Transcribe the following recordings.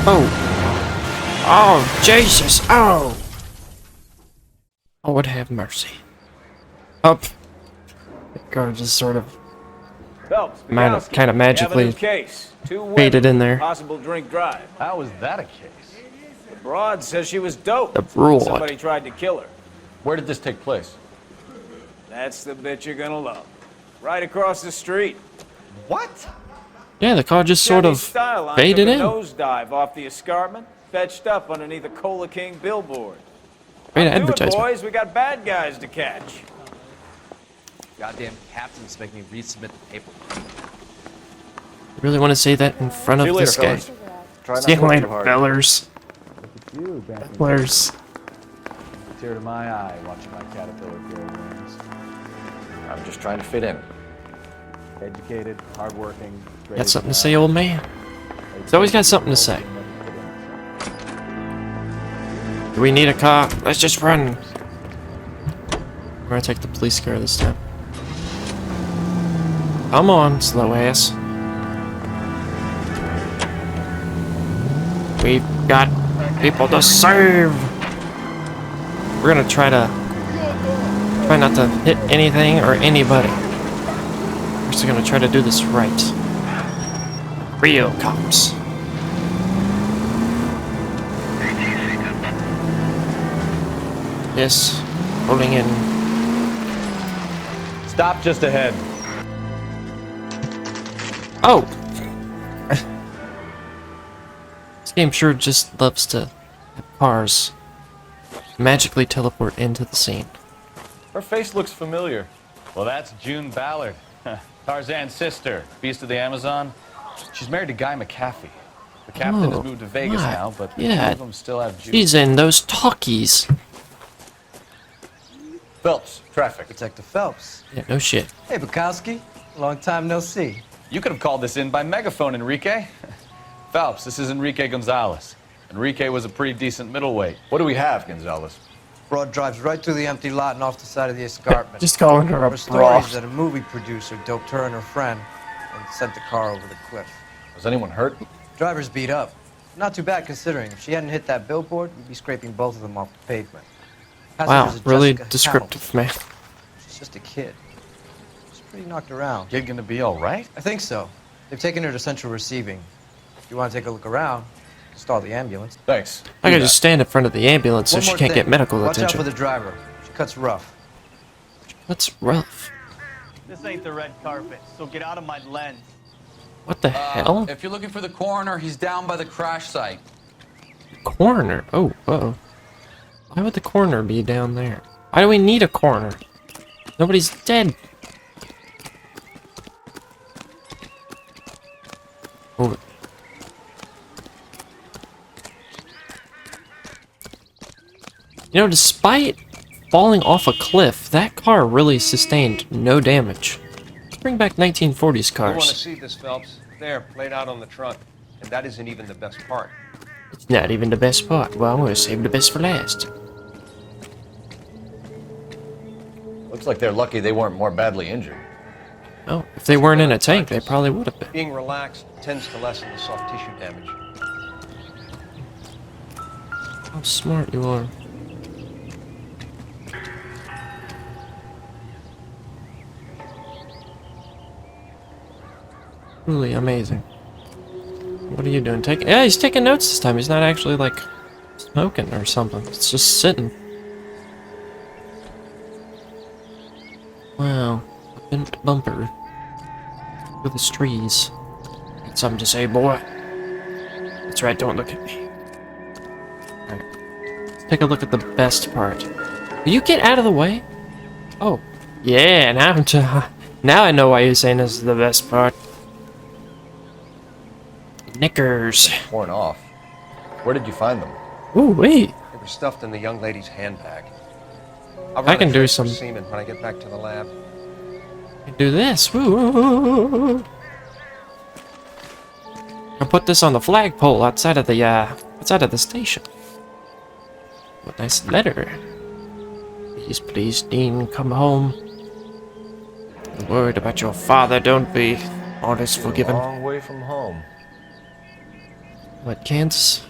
Oh. Oh, Jesus. Oh. Oh, would have mercy. Up. The car just sort of kind of magically faded in there. Possible drink drive. How was that a case? The broad says she was dope. The broad. Somebody tried to kill her. Where did this take place? That's the bit you're gonna love. Right across the street. What? Yeah, the car just sort of faded in. Nosedive off the escarpment, fetched up underneath a Cola King billboard. Great Do it, advertisement. boys, we got bad guys to catch. Goddamn captains make me resubmit the paper. You really want to say that in front of this guy? See you later, fellers. Fellers. Tear to my eye watching my caterpillar grow wings. I'm just trying to fit in. Educated, hardworking. Got something to say, old man? He's always got something to say. Do we need a car? Let's just run. We're gonna take the police car this time. Come on, slow ass. We've got people to serve. We're gonna try not to hit anything or anybody. We're just gonna try to do this right. Real cops. Yes, pulling in. Stop just ahead. Oh! This game sure just loves to have cars magically teleport into the scene. Her face looks familiar. Well, that's June Ballard. Tarzan's sister, Beast of the Amazon. She's married to Guy McAfee. The captain has moved to Vegas now, but two of them still have June. She's in those talkies. Phelps, traffic. Detective Phelps. Yeah, no shit. Hey, Bukowski. Long time no see. You could have called this in by megaphone, Enrique. Phelps, this is Enrique Gonzalez. Enrique was a pretty decent middleweight. What do we have, Gonzalez? Broad drives right through the empty lot and off the side of the escarpment. Just calling her a Her broad. stories that a movie producer doped her and her friend and sent the car over the cliff. Was anyone hurt? Driver's beat up. Not too bad considering. If she hadn't hit that billboard, we'd be scraping both of them off the pavement. Wow, Passengers are really Jessica descriptive, man. She's just a kid. She's pretty knocked around. Kid gonna be all right? I think so. They've taken her to central receiving. If you want to take a look around, stall the ambulance. Thanks. I could just stand in front of the ambulance so One she more can't thing. get medical Watch attention. out for the driver. She cuts rough. That's rough. This ain't the red carpet, so get out of my lens. What the hell? If you're looking for the coroner, he's down by the crash site. Coroner? Oh, uh-oh. Why would the coroner be down there? Why do we need a coroner? Nobody's dead. Oh. You know, despite falling off a cliff, that car really sustained no damage. Let's bring back 1940s You want to cars. see this, Phelps? There, laid out on the trunk. And that isn't even the best part. It's not even the best part. Well, I'm gonna save the best for last. Looks like they're lucky they weren't more badly injured. Oh, if they weren't in a tank, they probably would have been. Being relaxed tends to lessen the soft tissue damage. How smart you are. Truly amazing. What are you doing? Yeah, he's taking notes this time. He's not actually, like, smoking or something. It's just sitting. Wow. A bent bumper. Through the trees. Got something to say, boy. That's right, don't look at me. Alright. Let's take a look at the best part. Will you get out of the way? Oh. Yeah, now I know why you're saying this is the best part. Knickers. Torn off. Where did you find them? Ooh, wait. They were stuffed in the young lady's handbag. I can do some. Semen when I get back to the lab. I can do this. Woo. I'll put this on the flagpole outside of the station. What nice letter. Please, Dean, come home. I'm worried about your father. Don't be. All is forgiven. A long way from home. What, Kansas?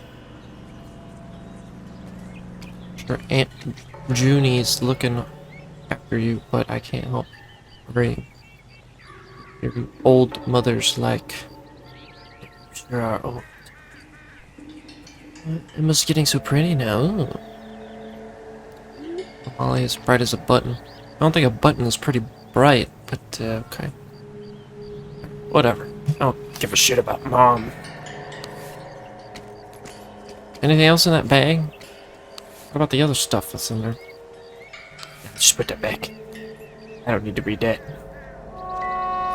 Sure, Aunt Junie's looking after you, but I can't help worrying. Your old mother's like... Sure are old. Emma's getting so pretty now. Ooh. Molly is bright as a button. I don't think a button is pretty bright, but okay. Whatever. I don't give a shit about Mom. Anything else in that bag? What about the other stuff that's in there? Just put that back. I don't need to read that.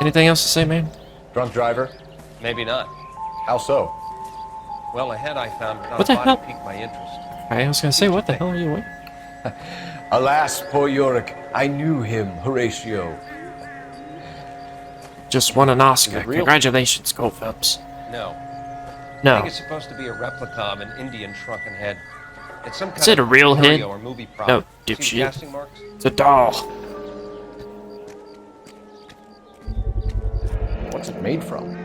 Anything else to say, man? Drunk driver? Maybe not. How so? Well, a head I found without What the a body hell? piqued my interest. I was gonna say, what the hell are you waiting? Alas, poor Yorick. I knew him, Horatio. Just won an Oscar. Real? Congratulations, Gold Phelps. No. I No. think it's supposed to be a replica of an Indian shrunken head. It's some kind Is it a of real curio head? or movie prop. No, See the dipshit. casting marks? It's a doll. What's it made from?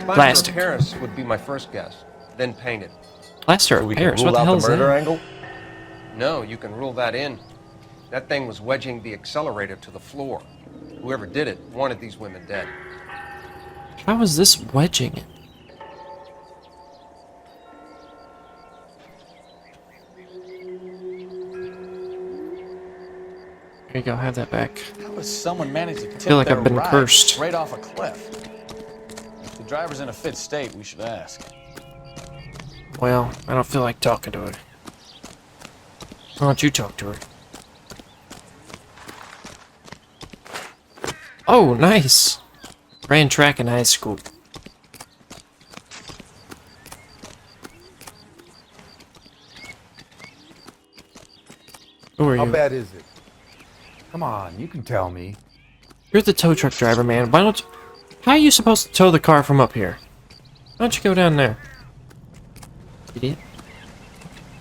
Plastic. Plaster of Paris would be my first guess. Then painted. Plaster of Paris. What the hell is that? Angle? No, you can rule that in. That thing was wedging the accelerator to the floor. Whoever did it wanted these women dead. How is this wedging it? Here you go, have that back. How does someone manage to tip feel like their I've been ride cursed. straight off a cliff? If the driver's in a fit state, we should ask. Well, I don't feel like talking to her. Why don't you talk to her? Oh, nice! Ran track in high school. Who are How you? bad is it? Come on, you can tell me. You're the tow truck driver, man. Why don't... How are you supposed to tow the car from up here? Why don't you go down there? Idiot.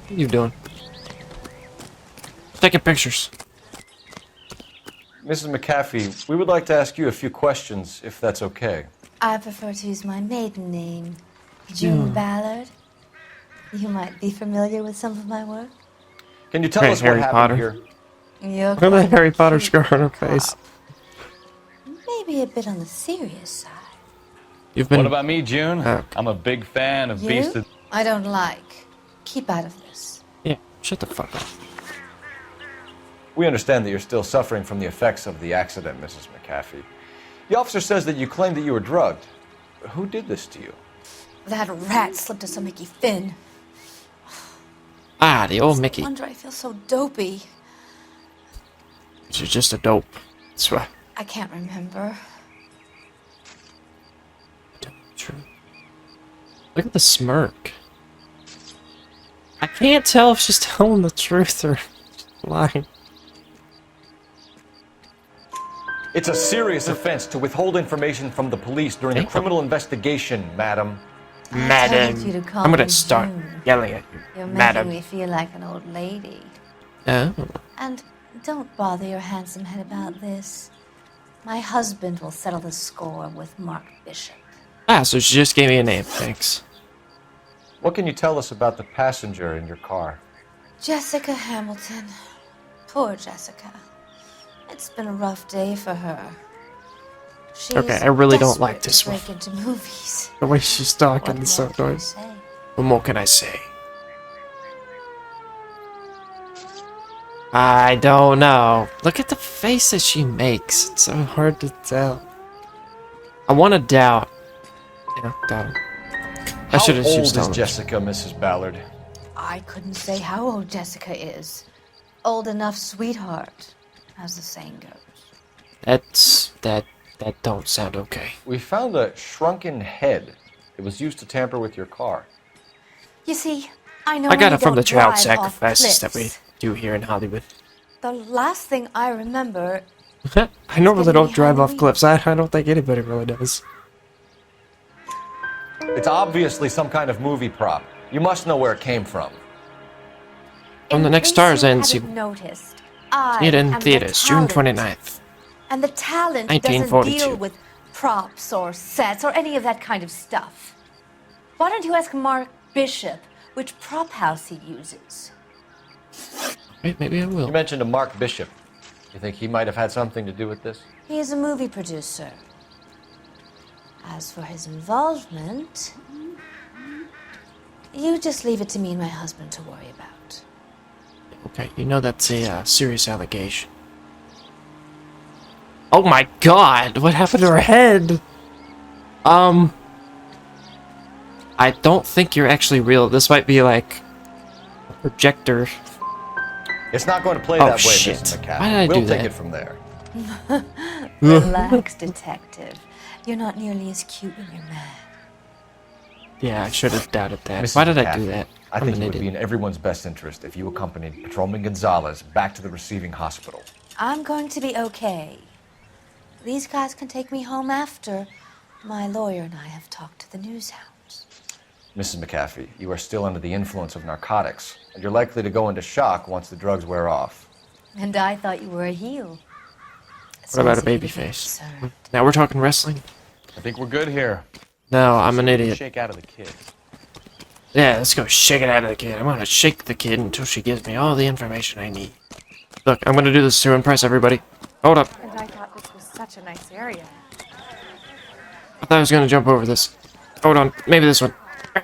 What are you doing? Taking pictures. Mrs. McAfee, we would like to ask you a few questions, if that's okay. I prefer to use my maiden name, June Ballard. You might be familiar with some of my work. Can you tell Hey, us Harry what happened Potter. here? You're Look at that quite Harry Potter cute scar on her cop. face. Maybe a bit on the serious side. You've been... What about me, June? Oh. I'm a big fan of Beast You? of... I don't like. Keep out of this. Yeah, shut the fuck up. We understand that you're still suffering from the effects of the accident, Mrs. McAfee. The officer says that you claimed that you were drugged. Who did this to you? That rat slipped us a Mickey Finn. Ah, the old Mickey. No wonder I feel so dopey. She's just a dope. That's right. I can't remember. True. Look at the smirk. I can't tell if she's telling the truth or lying. It's a serious offense to withhold information from the police during a Damn. criminal investigation, madam. I told you to call I'm me gonna start June. yelling at you. You're making Madam. me feel like an old lady. Oh. And don't bother your handsome head about this. My husband will settle the score with Mark Bishop. Ah, so she just gave me a name. Thanks. What can you tell us about the passenger in your car? Jessica Hamilton. Poor Jessica. It's been a rough day for her. She's Okay, I really don't like desperate this to one. break into movies. The way she's talking What is so more can I nice. say? What more can I say? I don't know. Look at the face that she makes. It's so hard to tell. I want to doubt. Yeah, doubt. I How should have old used is Jessica, Mrs. Ballard? I couldn't say how old Jessica is. Old enough, sweetheart, as the saying goes. That don't sound okay. We found a shrunken head. It was used to tamper with your car. You see, I know I got you it from the don't child drive sacrifices off that we cliffs. do here in Hollywood. The last thing I remember, I normally gonna don't be drive off Halloween. cliffs. I don't think anybody really does. It's obviously some kind of movie prop. You must know where it came from. On the in next case Stars you Ends, hadn't noticed, I See it in am the theaters, June talent. 29th. And the talent doesn't 1942. deal with props or sets or any of that kind of stuff. Why don't you ask Mark Bishop which prop house he uses. Wait, maybe I will. You mentioned a Mark Bishop. You think he might have had something to do with this? He is a movie producer. As for his involvement, you just leave it to me and my husband to worry about. Okay, you know that's a serious allegation. Oh my god, what happened to her head? I don't think you're actually real. This might be like a projector. It's not going to play Oh, that way, shit. Mrs. McCaffrey. Why did I we'll do take that? it from there. Relax, detective. You're not nearly as cute when you're mad. Yeah, I should have doubted that. Mrs. Why did I do McCaffrey, that? I I'm think an it would be idiot. in everyone's best interest if you accompanied Patrolman Gonzalez back to the receiving hospital. I'm going to be okay. These guys can take me home after my lawyer and I have talked to the news hounds. Mrs. McCaffrey, you are still under the influence of narcotics, and you're likely to go into shock once the drugs wear off. And I thought you were a heel. What about a Sounds like baby you'd be face? concerned. Now we're talking wrestling? I think we're good here. No, I'm an idiot. Shake out of the kid. Yeah, let's go shake it out of the kid. I'm gonna shake the kid until she gives me all the information I need. Look, I'm gonna do this to impress everybody. Hold up. And I thought this was such a nice area. I thought I was gonna jump over this. Hold on, maybe this one.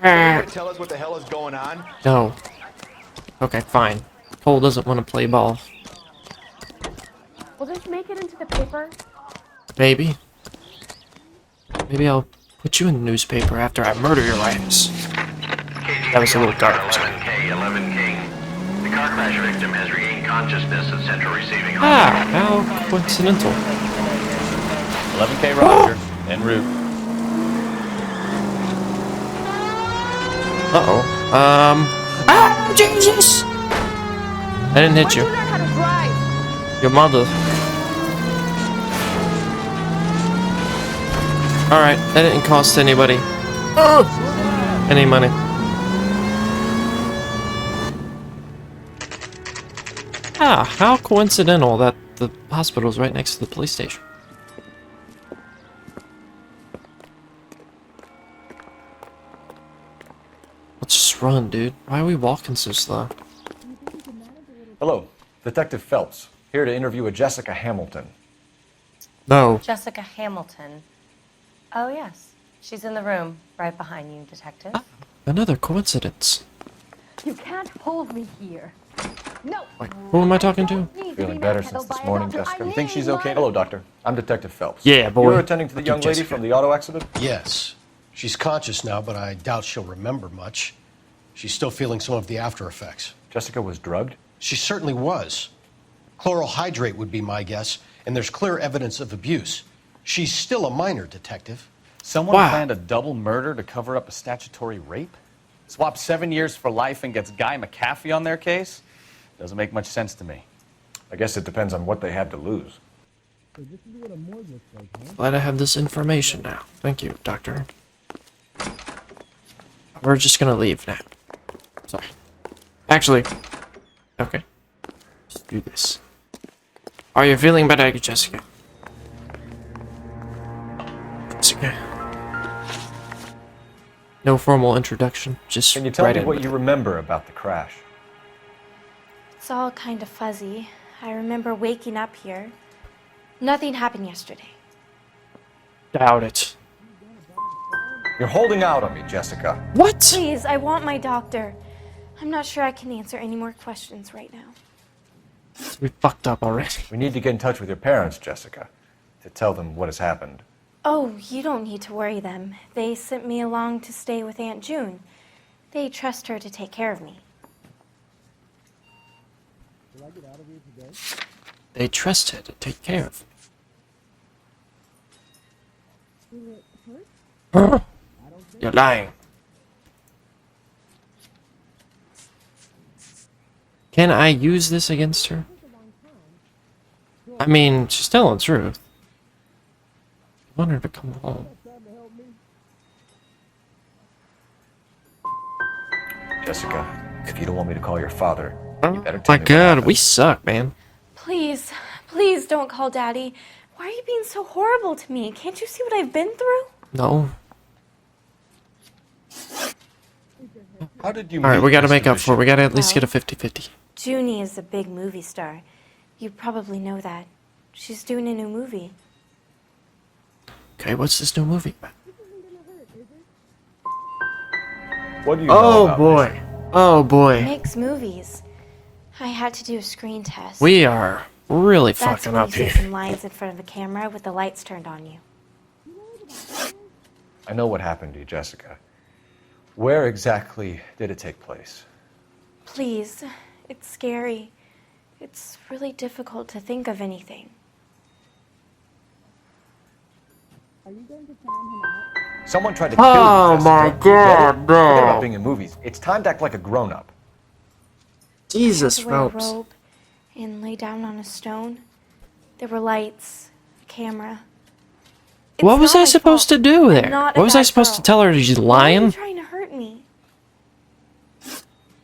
Tell us what the hell is going on? No. Okay, fine. Cole doesn't want to play ball. Will this make it into the paper? Maybe. Maybe I'll put you in the newspaper after I murder your ass. That was a little dark. 11K, 11K. The car crash victim has regained consciousness at Central Receiving Ah, how coincidental. 11K Roger, en route. Uh-oh. Ah, Jesus! I didn't hit you. Learn how to drive. Your mother. Alright, that didn't cost anybody any money. Ah, how coincidental that the hospital's right next to the police station. Let's just run, dude. Why are we walking so slow? Hello, Detective Phelps, here to interview a Jessica Hamilton. No. Jessica Hamilton. Oh, yes. She's in the room, right behind you, Detective. Another coincidence. You can't hold me here. No. Like, who am I talking to? Feeling better since this morning, Jessica? You think she's okay? Hello, Doctor. I'm Detective Phelps. Yeah, boy. You were attending to the Fuck you, young lady Jessica. from the auto accident? Yes. She's conscious now, but I doubt she'll remember much. She's still feeling some of the after effects. Jessica was drugged? She certainly was. Chloral hydrate would be my guess, and there's clear evidence of abuse. She's still a minor, Detective. Someone Wow. planned a double murder to cover up a statutory rape? Swap 7 years for life and gets Guy McCaffey on their case? Doesn't make much sense to me. I guess it depends on what they had to lose. Glad I have this information now. Thank you, Doctor. We're just gonna leave now. Sorry. Actually, okay. Let's do this. Are you feeling better, Jessica? Jessica. No formal introduction, just Can you tell right me in what with you it. remember about the crash? It's all kind of fuzzy. I remember waking up here. Nothing happened yesterday. Doubt it. You're holding out on me, Jessica. What? Please, I want my doctor. I'm not sure I can answer any more questions right now. We fucked up already. We need to get in touch with your parents, Jessica, to tell them what has happened. Oh, you don't need to worry them. They sent me along to stay with Aunt June. They trust her to take care of me. They trust her to take care of me. Huh? You're lying. Can I use this against her? I mean, she's telling the truth. I want her to come home. Jessica, if you don't want me to call your father, you better Oh tell my me what god, happened. we suck, man. Please, please don't call Daddy. Why are you being so horrible to me? Can't you see what I've been through? No. How did you Alright, meet we gotta Mr. make up for it. Bishop? We gotta at least get a 50-50. Junie is a big movie star. You probably know that. She's doing a new movie. Okay, what's this new movie about? What do you know about boy. Bishop? Oh boy. Makes movies. I had to do a screen test. We are really That's fucking when up you here. sit in lines in front of a camera with the lights turned on you. I know what happened to you, Jessica. Where exactly did it take place? Please, it's scary. It's really difficult to think of anything. Someone tried to kill you, Oh Jessica. my You get it? god, Forget about no. being in movies. It's time to act like a grown-up. Jesus, I had to wear a ropes. robe and lay down on a stone. There were lights, a camera. What was I supposed to do there? What was I supposed to tell her? She's Why are you lying? trying to hurt me?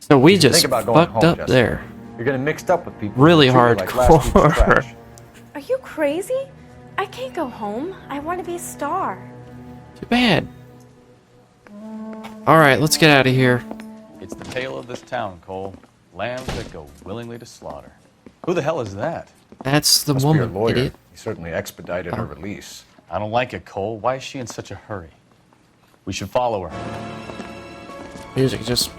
So we You should just think about going fucked home, up Jessica. there. You're getting mixed up with people. Really who treat you like last week's hardcore. trash. Are you crazy? I can't go home. I want to be a star. Too bad. Alright, let's get out of here. It's the tale of this town, Cole. Lambs that go willingly to slaughter. Who the hell is that? That's the Must be your woman, lawyer. idiot. He certainly expedited her release. I don't like it, Cole. Why is she in such a hurry? We should follow her. Music just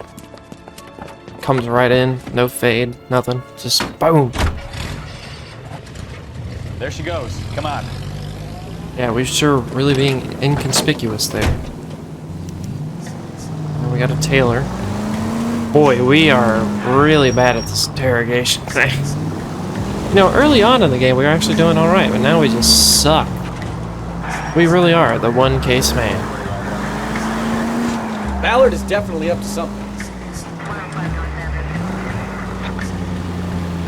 comes right in, no fade, nothing. Just boom. There she goes. Come on. Yeah, we're sure really being inconspicuous there. And we got a tailor. Boy, we are really bad at this interrogation thing. You know, early on in the game we were actually doing alright, but now we just suck. We really are the one case man. Ballard is definitely up to something.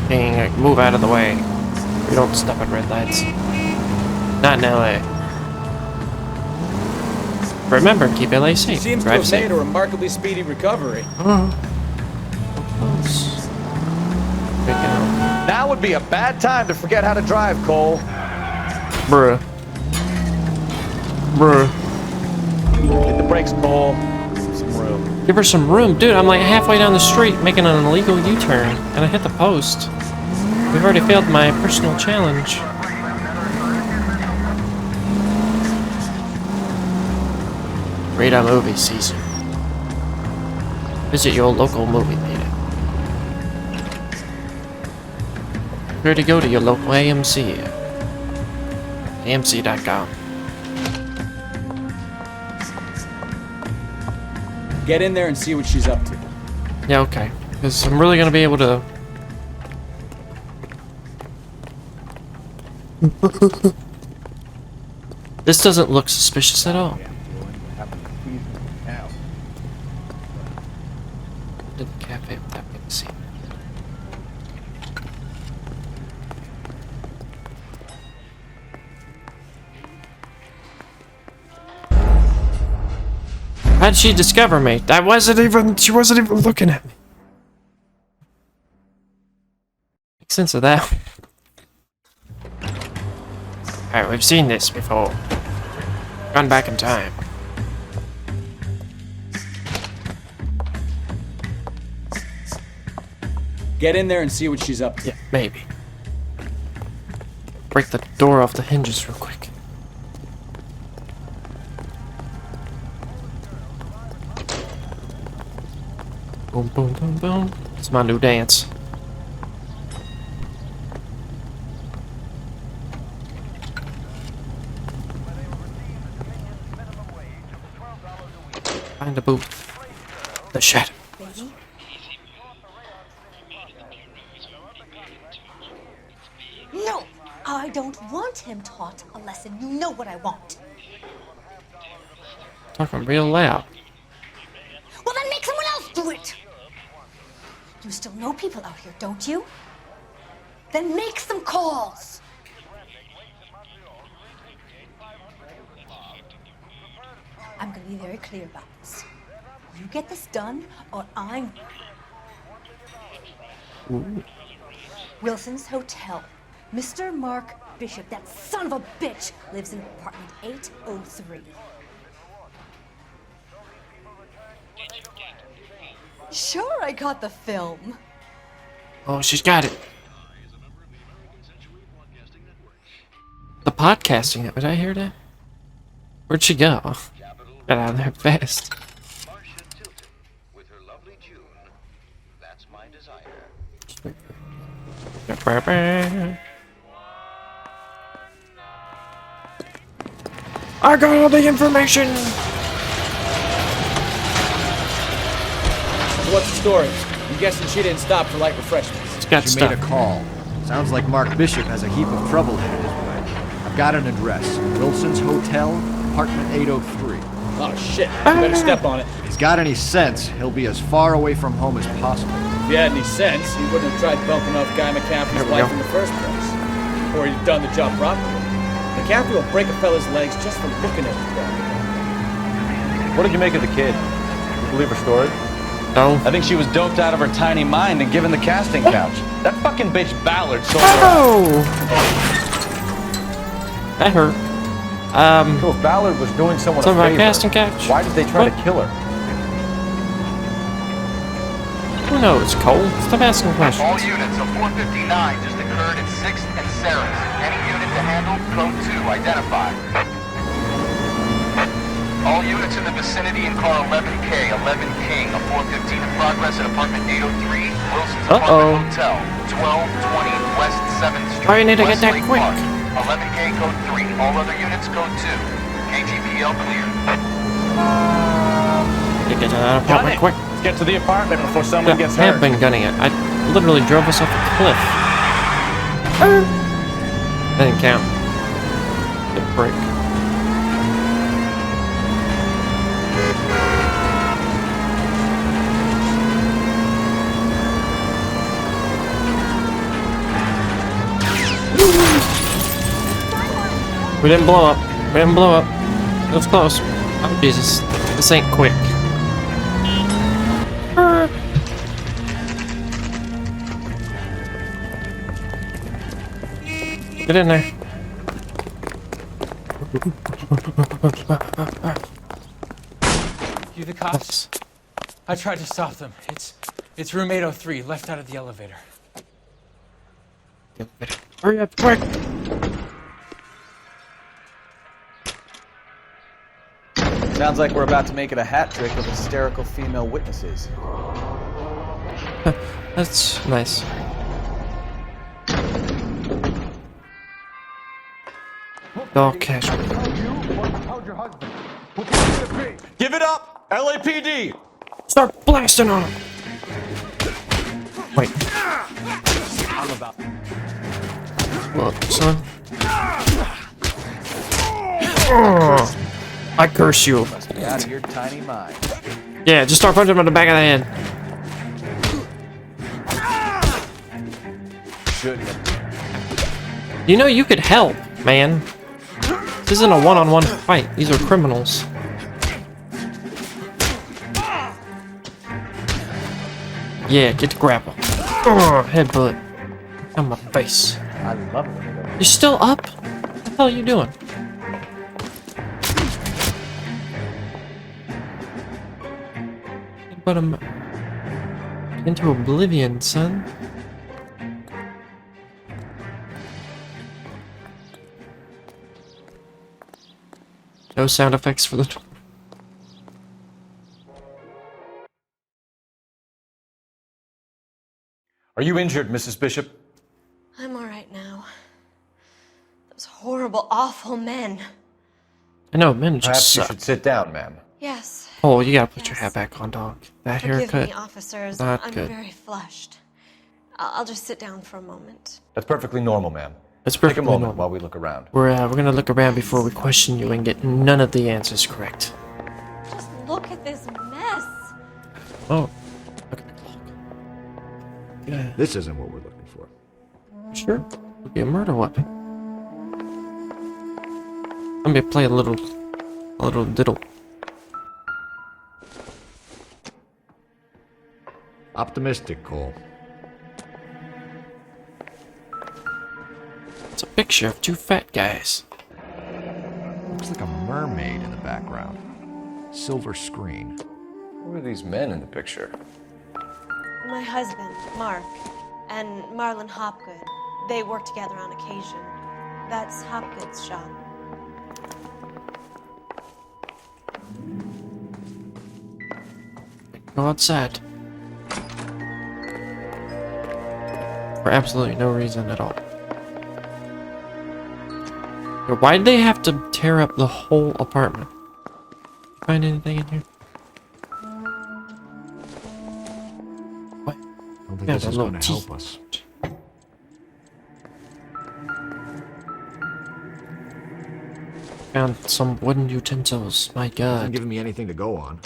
Dang, move out of the way. We don't stop at red lights. Not in LA. Remember, keep LA safe. Seems to Drive have safe. made a remarkably speedy recovery. Now would be a bad time to forget how to drive, Cole. Bruh. Bruh. Hit the brakes, Cole. Some room. Give her some room. Dude, I'm like halfway down the street making an illegal U-turn, and I hit the post. We've already failed my personal challenge. Radar movie season. Visit your local movie theater. Where to go to your local AMC. AMC.com. Get in there and see what she's up to. Yeah, okay. Because I'm really going to be able to... This doesn't look suspicious at all. Did the cafe with that big scene. How'd she discover me? She wasn't even looking at me. Make sense of that. Alright, we've seen this before. Gone back in time. Get in there and see what she's up to. Yeah, maybe. Break the door off the hinges real quick. Boom, boom, boom, boom. It's my new dance. Find a boot. The shed. No, I don't want him taught a lesson. You know what I want. Talking real loud. Well, then make someone else do it. You still know people out here, don't you? Then make some calls. I'm going to be very clear about this. You get this done, or I'm... Ooh. Wilson's Hotel. Mr. Mark Bishop, that son of a bitch, lives in apartment 803. Sure, I got the film. Oh, she's got it. The podcasting. Did I hear that? Where'd she go? Got out of there fast. I got all the information! What's the story? I'm guessing she didn't stop for light refreshments. It's got She stuff. made a call. Sounds like Mark Bishop has a heap of trouble headed his way. I've got an address. Wilson's Hotel, apartment 803. Oh shit, you better step on it. If he's got any sense, he'll be as far away from home as possible. If he had any sense, he wouldn't have tried bumping off Guy McCaffrey's life in the first place. Or he'd done the job properly. McCaffrey will break a fella's legs just for looking at the guy. What did you make of the kid? You believe her story? No. I think she was doped out of her tiny mind and given the casting couch. That fucking bitch Ballard sold her. Oh! That hurt. So if Ballard was doing someone a Something about favor, casting couch? why did they try to kill her? Who knows, Cole? Stop asking questions. All units of 459 just occurred at 6th and Sarah's. Any unit to handle, code 2, identify. All units in the vicinity in car 11K, 11 King, a 415 in progress at apartment 803, Wilson's apartment hotel, 1220 West 7th Street, Oh, you need to get that Westlake quick. Park. 11K code 3, all other units code 2. KGPL clear. You get to that apartment quick. Let's get to the apartment before someone gets I have hurt. been gunning it. I literally drove us off a cliff. That didn't count. Good break. We didn't blow up. We didn't blow up. It was close. Oh, Jesus. This ain't quick. Get in there. You the cops? I tried to stop them. It's room 803, left out of the elevator. Hurry up, quick! Sounds like we're about to make it a hat trick of hysterical female witnesses. That's nice. Dog cash. Give it up! LAPD! Start blasting on him! Wait. I'm about. Look, son. I curse you. Must be out of your tiny mind. Yeah, just start punching him in the back of the head. Shouldn't. You know you could help, man. This isn't a one-on-one fight. These are criminals. Yeah, get the grapple. Headbutt. On my face. I love it. You're still up? What the hell are you doing? But I'm into oblivion, son. No sound effects for the. Are you injured, Mrs. Bishop? I'm all right now. Those horrible, awful men. I know, men just Perhaps you suck. should sit down, ma'am. Yes. Oh, you gotta put your hat back on, dog. That Forgive haircut. me, officers. Not I'm good. very flushed. I'll just sit down for a moment. That's perfectly normal, ma'am. It's Take a perfectly moment normal. while we look around. We're gonna look around before we question you and get none of the answers correct. Just look at this mess. Oh, look at the clock. Yeah, This isn't what we're looking for. sure. Could be a murder weapon. Let me play a little diddle. Optimistic, Cole. It's a picture of two fat guys. Looks like a mermaid in the background. Silver screen. Who are these men in the picture? My husband, Mark, and Marlon Hopgood. They work together on occasion. That's Hopgood's shop. Go outside. For absolutely no reason at all. But why did they have to tear up the whole apartment? Find anything in here? What? I don't think this is going to help us. Found some wooden utensils. My God. Hasn't given me anything to go on.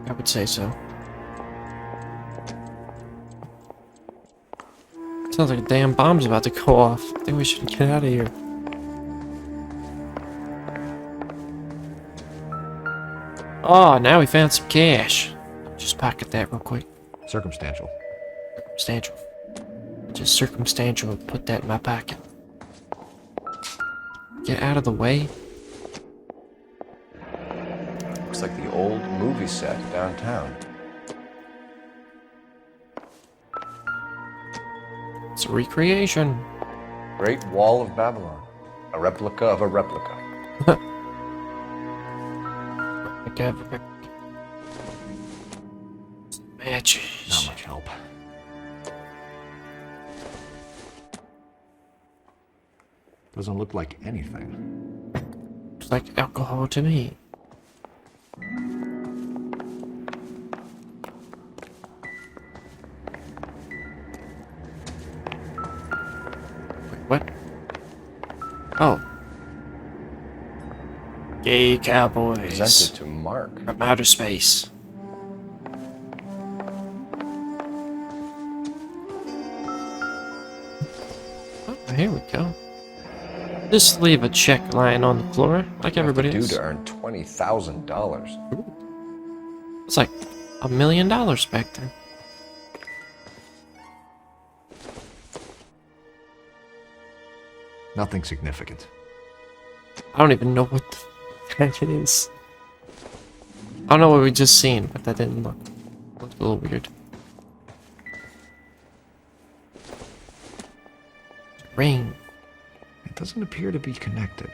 I would say so. Sounds like a damn bomb's about to go off. I think we should get out of here. Oh, now we found some cash. Just pocket that real quick. Circumstantial. Circumstantial. Just circumstantial. Put that in my pocket. Get out of the way. Looks like the old movie set downtown. It's a recreation. Great Wall of Babylon. A replica of a replica. Matches. Not much help. Doesn't look like anything. Looks like alcohol to me. Wait, what? Oh. Gay cowboys. Presented to Mark. From outer space. Oh, here we go. Just leave a check lying on the floor, like everybody else. Due to earn $20,000. It's like $1 million back then. Nothing significant. I don't even know what the heck it is. I don't know what we just seen, but that didn't look a little weird. Ring. It doesn't appear to be connected.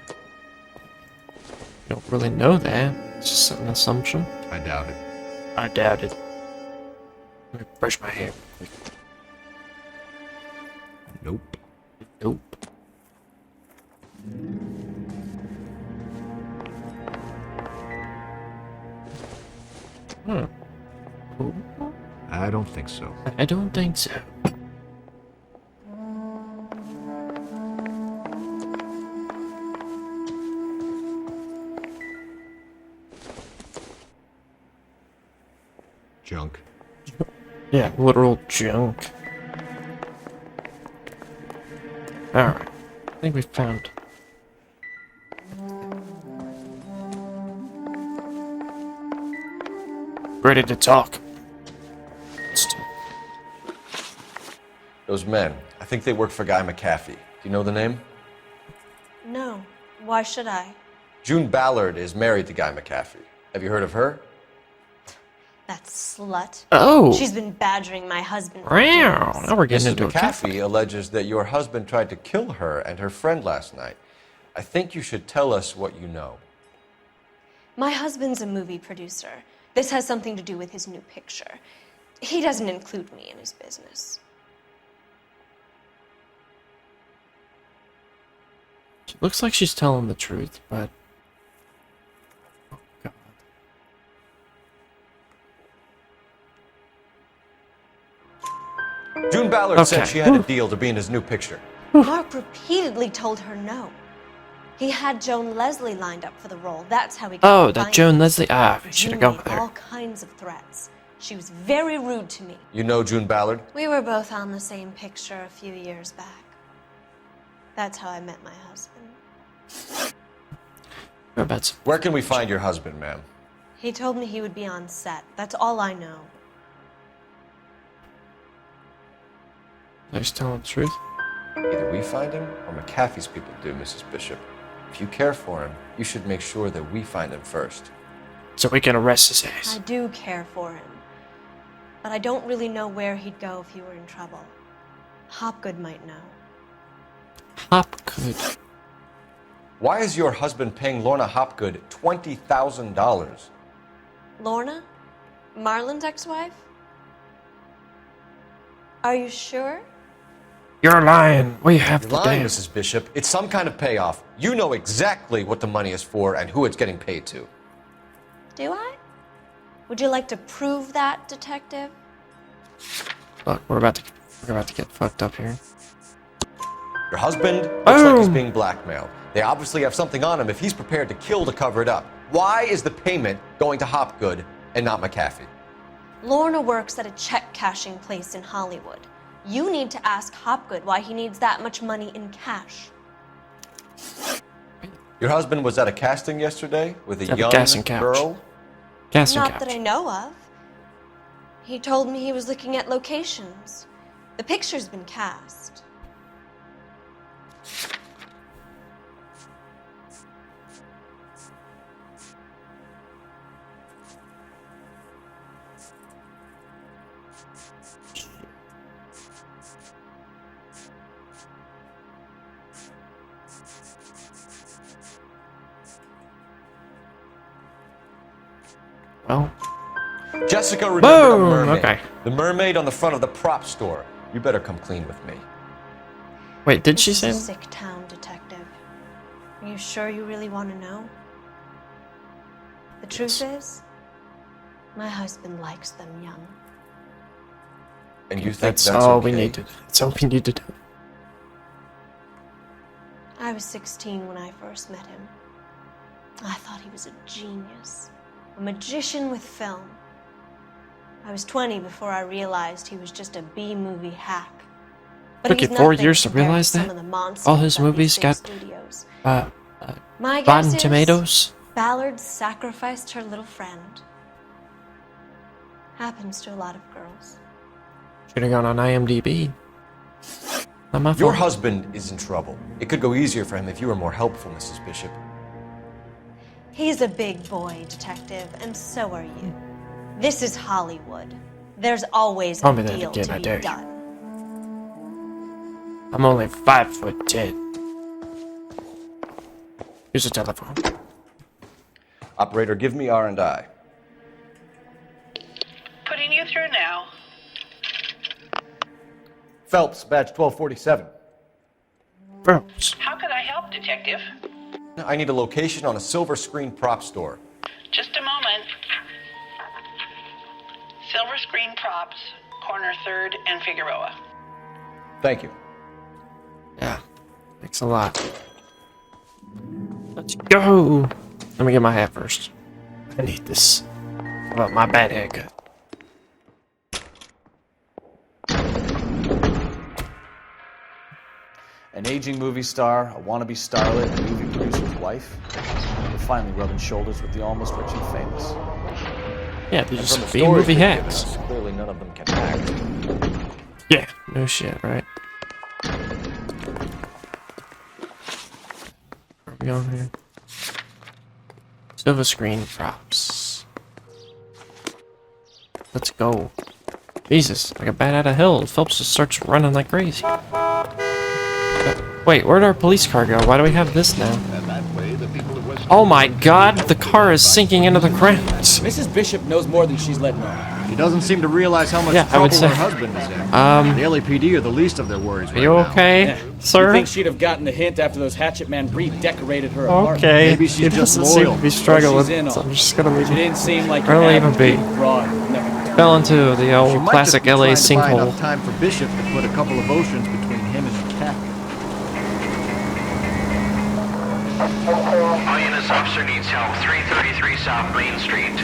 You don't really know that. It's just an assumption. I doubt it. I doubt it. Let me brush my hair. Nope. Nope. Hmm. I don't think so. I don't think so. Junk. Yeah, literal junk. Alright. I think we found. Ready to talk. Those men, I think they work for Guy McAfee. Do you know the name? No. Why should I? June Ballard is married to Guy McAfee. Have you heard of her? That slut. Oh. She's been badgering my husband. Wow. Now we're getting Mrs. into a McAfee alleges that your husband tried to kill her and her friend last night. I think you should tell us what you know. My husband's a movie producer. This has something to do with his new picture. He doesn't include me in his business. She looks like she's telling the truth, but... Oh, God. June Ballard said she had a deal to be in his new picture. Mark repeatedly told her no. He had Joan Leslie lined up for the role. That's how he got Oh, to that find Joan her. Leslie. Ah, we should June have gone made with her. all kinds of threats. She was very rude to me. You know June Ballard? We were both on the same picture a few years back. That's how I met my husband. Whereabouts? Where can we find your husband, ma'am? He told me he would be on set. That's all I know. Are you telling the truth? Either we find him or McAfee's people do, Mrs. Bishop. If you care for him, you should make sure that we find him first. So we can arrest his ass. I do care for him. but I don't really know where he'd go if he were in trouble. Hopgood might know. Hopgood. Why is your husband paying Lorna Hopgood $20,000? Lorna? Marlon's ex-wife? Are you sure? You're lying. We have You're the lying, damn. Mrs. Bishop. It's some kind of payoff. You know exactly what the money is for and who it's getting paid to. Do I? Would you like to prove that, detective? Look, we're about to get fucked up here. Your husband looks like he's being blackmailed. They obviously have something on him if he's prepared to kill to cover it up. Why is the payment going to Hopgood and not McAfee? Lorna works at a check-cashing place in Hollywood. You need to ask Hopgood why he needs that much money in cash. Your husband was at a casting yesterday with a At a young casting couch. girl? Casting Not couch. that I know of. He told me he was looking at locations. The picture's been cast. Well. Jessica remembered a Boom! mermaid. Okay. The mermaid on the front of the prop store. You better come clean with me. Wait, did she This say? is a sick town, detective. Are you sure you really want to know? The truth is, my husband likes them young. And you think That's that's all okay? we need to. That's all we need to do. I was 16 when I first met him. I thought he was a genius, a magician with film. I was 20 before I realized he was just a B-movie hack. But Took he's you 4 nothing years to compared realize some that? of the monsters All his at these movies big got studios. My My Rotten guess Tomatoes. is Ballard sacrificed her little friend. Happens to a lot of girls. Should have gone on IMDb. Not my fault. Your husband is in trouble. It could go easier for him if you were more helpful, Mrs. Bishop. He's a big boy, detective, and so are you. This is Hollywood. There's always Tell a me that deal again, to I be dare you. done. I'm only 5'10". Here's a telephone. Operator, give me R&I. Putting you through now. Phelps, badge 1247. Phelps. How can I help, Detective? I need a location on a silver screen prop store. Just a moment. Silver Screen Props, corner 3rd and Figueroa. Thank you. Yeah. Thanks a lot. Let's go. Let me get my hat first. I need this. How about my bad haircut? An aging movie star, a wannabe starlet, a movie producer's wife. We're finally rubbing shoulders with the almost rich and famous. Yeah, they're And from just the B stories movie they've given hacks. us, clearly none of them can act. Yeah, no shit, right? Where are we on here? Silver screen props. Let's go. Jesus, like a bat out of hell. Phelps just starts running like crazy. Wait, where'd our police car go? Why do we have this now? Oh my god, the car is sinking into the ground. Mrs. Bishop knows more than she's letting on. She doesn't seem to realize how much Yeah, I trouble would say- her husband is in. Um, The LAPD are the least of their worries Are right you now. okay, You sir? think she'd have gotten the hint after those hatchet men redecorated her apartment? Okay. Maybe she's He just doesn't seem loyal. to be struggling, She's in so on I'm it. just gonna leave She didn't seem like I'll your leave him average be. big broad. No. Fell into the She old might classic just be LA trying to buy sinkhole. enough time for Bishop to put a couple of oceans between him and the cat. All units, officer needs help. 333 South Main Street.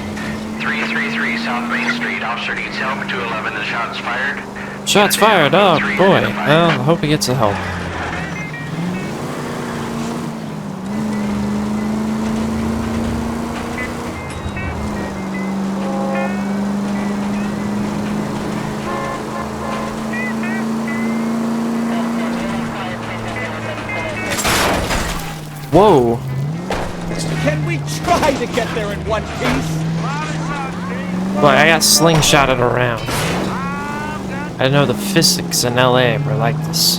333 South Main Street. Officer needs help. 211 and shots fired. Shots fired. Oh boy. Well, I hope he gets the help. Whoa. Can we try to get there in one piece? Boy, I got slingshotted around. I know the physics in LA were like this.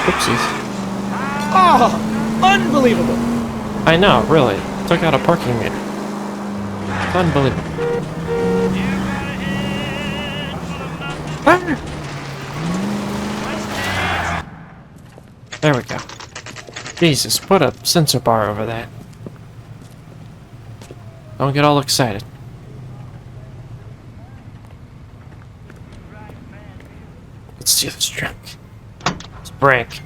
Oopsies. Oh, unbelievable! I know, really. Took out a parking meter. Unbelievable. Ah! There we go. Jesus, put a sensor bar over that. Don't get all excited. Let's see this truck. Let's brake.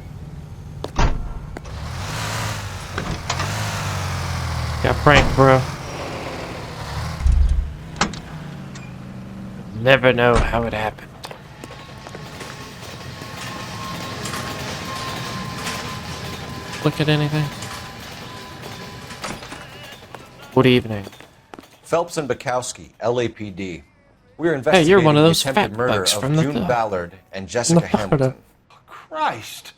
Got pranked, bro. Never know how it happened. Look at anything? Good evening. Phelps and Bukowski, LAPD. We're Hey, investigating you're one of the those attempted fat murder fucks of from the June thought. Ballard and Jessica Hamilton. Christ!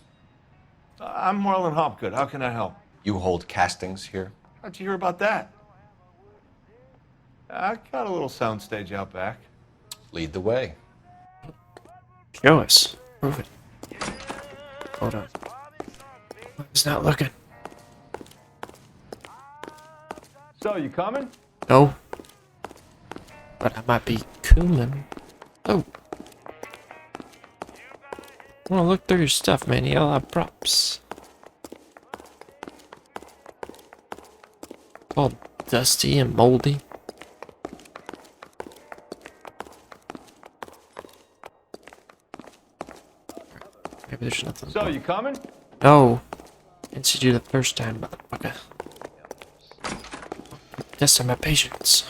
I'm Marlon Hopgood. How can I help? You hold castings here? How'd you hear about that? I got a little soundstage out back. Lead the way. Show us. Prove it. Hold on. He's not looking. So, you coming? No. But I might be coming. Oh. I wanna look through your stuff, man. You got a lot of props. All dusty and moldy. Maybe there's nothing. So, you coming? No. Didn't you do the first time, motherfucker? Testing my patience.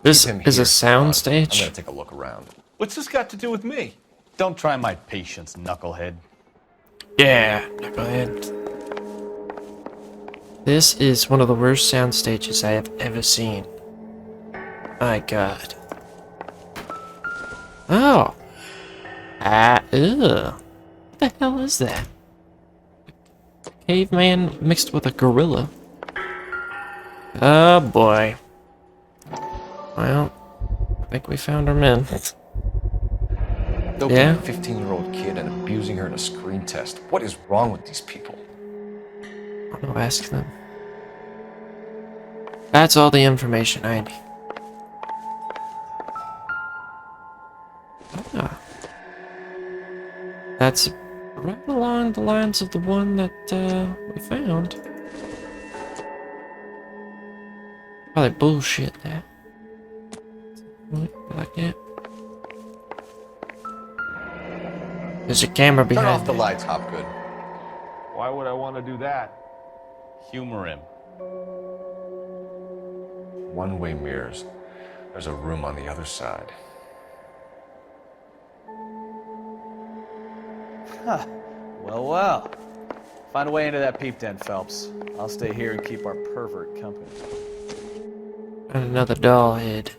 This is a sound stage. I'm gonna take a look around. What's this got to do with me? Don't try my patience, knucklehead. Yeah, knucklehead. This is one of the worst sound stages I have ever seen. My god. Oh. Ew. What the hell is that? Caveman mixed with a gorilla. Oh boy. Well, I think we found our men. Doping Yeah? a 15-year-old kid and abusing her in a screen test. What is wrong with these people? I don't know, ask them. That's all the information I need. Ah. That's right along the lines of the one that we found. Probably bullshit that. Like that. There's a camera Turn behind off the me. lights, Hopgood. Why would I want to do that? Humor him. One-way mirrors. There's a room on the other side. Huh. Well, well. Find a way into that peep den, Phelps. I'll stay here and keep our pervert company. And another doll head.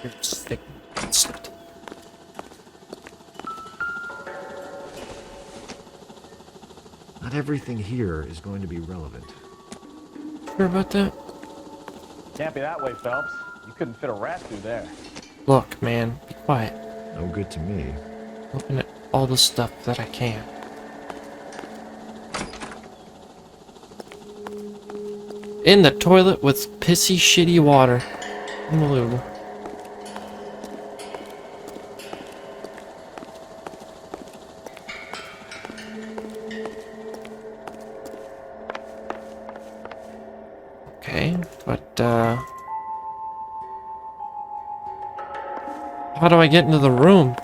It's thick. Slit. Not everything here is going to be relevant. Sure about that? Can't be that way, Phelps. You couldn't fit a rat through there. Look, man, be quiet. No good to me. Looking at all the stuff that I can. In the toilet with pissy, shitty water. Unbelievable. Okay, but, how do I get into the room?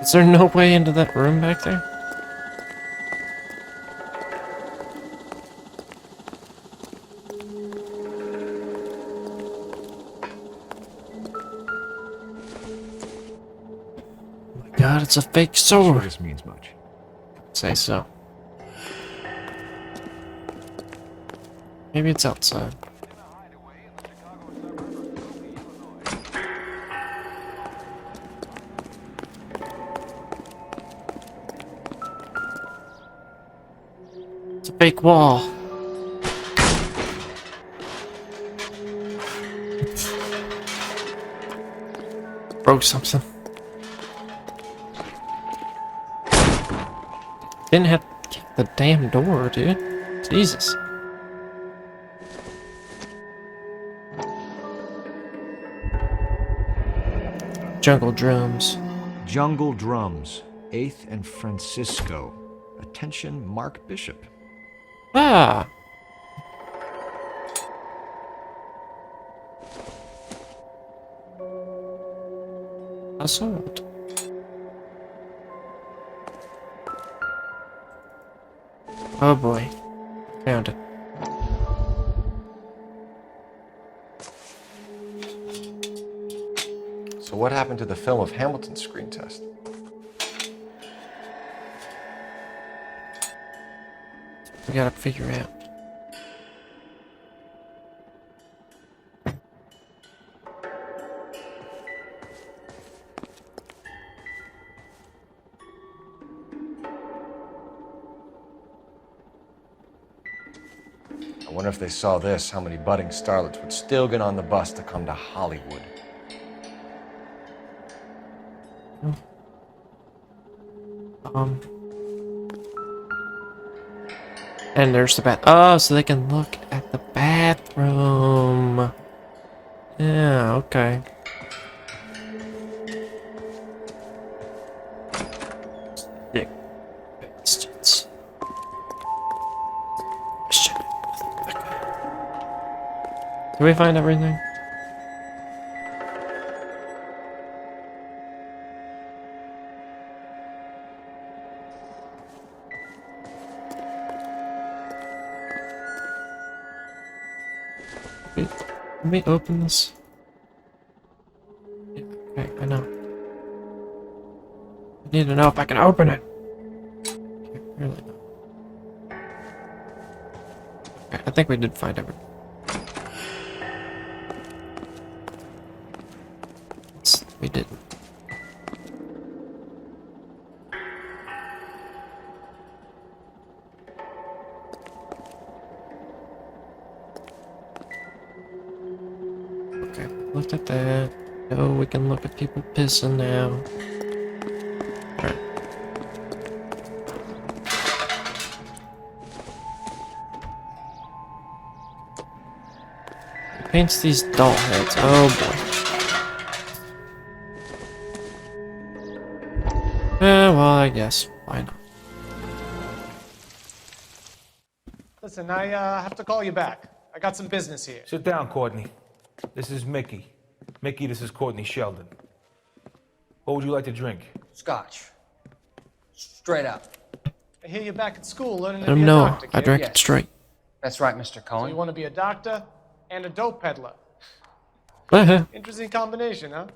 Is there no way into that room back there? God, it's a fake sword. Sure this means much. Say so. Maybe it's outside. It's a fake wall. Broke something. Didn't have to kick the damn door, dude. Jesus. Jungle drums. Jungle drums. 8th and Francisco. Attention, Mark Bishop. Ah. Assault. Oh boy. Found it. So what happened to the film of Hamilton's screen test? We gotta figure out. I wonder if they saw this, how many budding starlets would still get on the bus to come to Hollywood. And there's the bath. Oh, so they can look at the bathroom. Yeah, okay. Dick bastards. Shit. Did we find everything? Let me open this. Yeah, okay, I know. I need to know if I can open it. Okay, really not. Okay, I think we did find everything. We didn't. Looked at that. Oh, we can look at people pissing now. Alright. He paints these doll heads. Oh boy. Well, I guess. Why not? Listen, I have to call you back. I got some business here. Sit down, Courtney. This is Mickey. Mickey, this is Courtney Sheldon. What would you like to drink? Scotch. Straight up. I hear you're back at school learning I to be don't a know. doctor, I kid. drank it straight. That's right, Mr. So Cohen. you want to be a doctor and a dope peddler. Interesting combination, huh?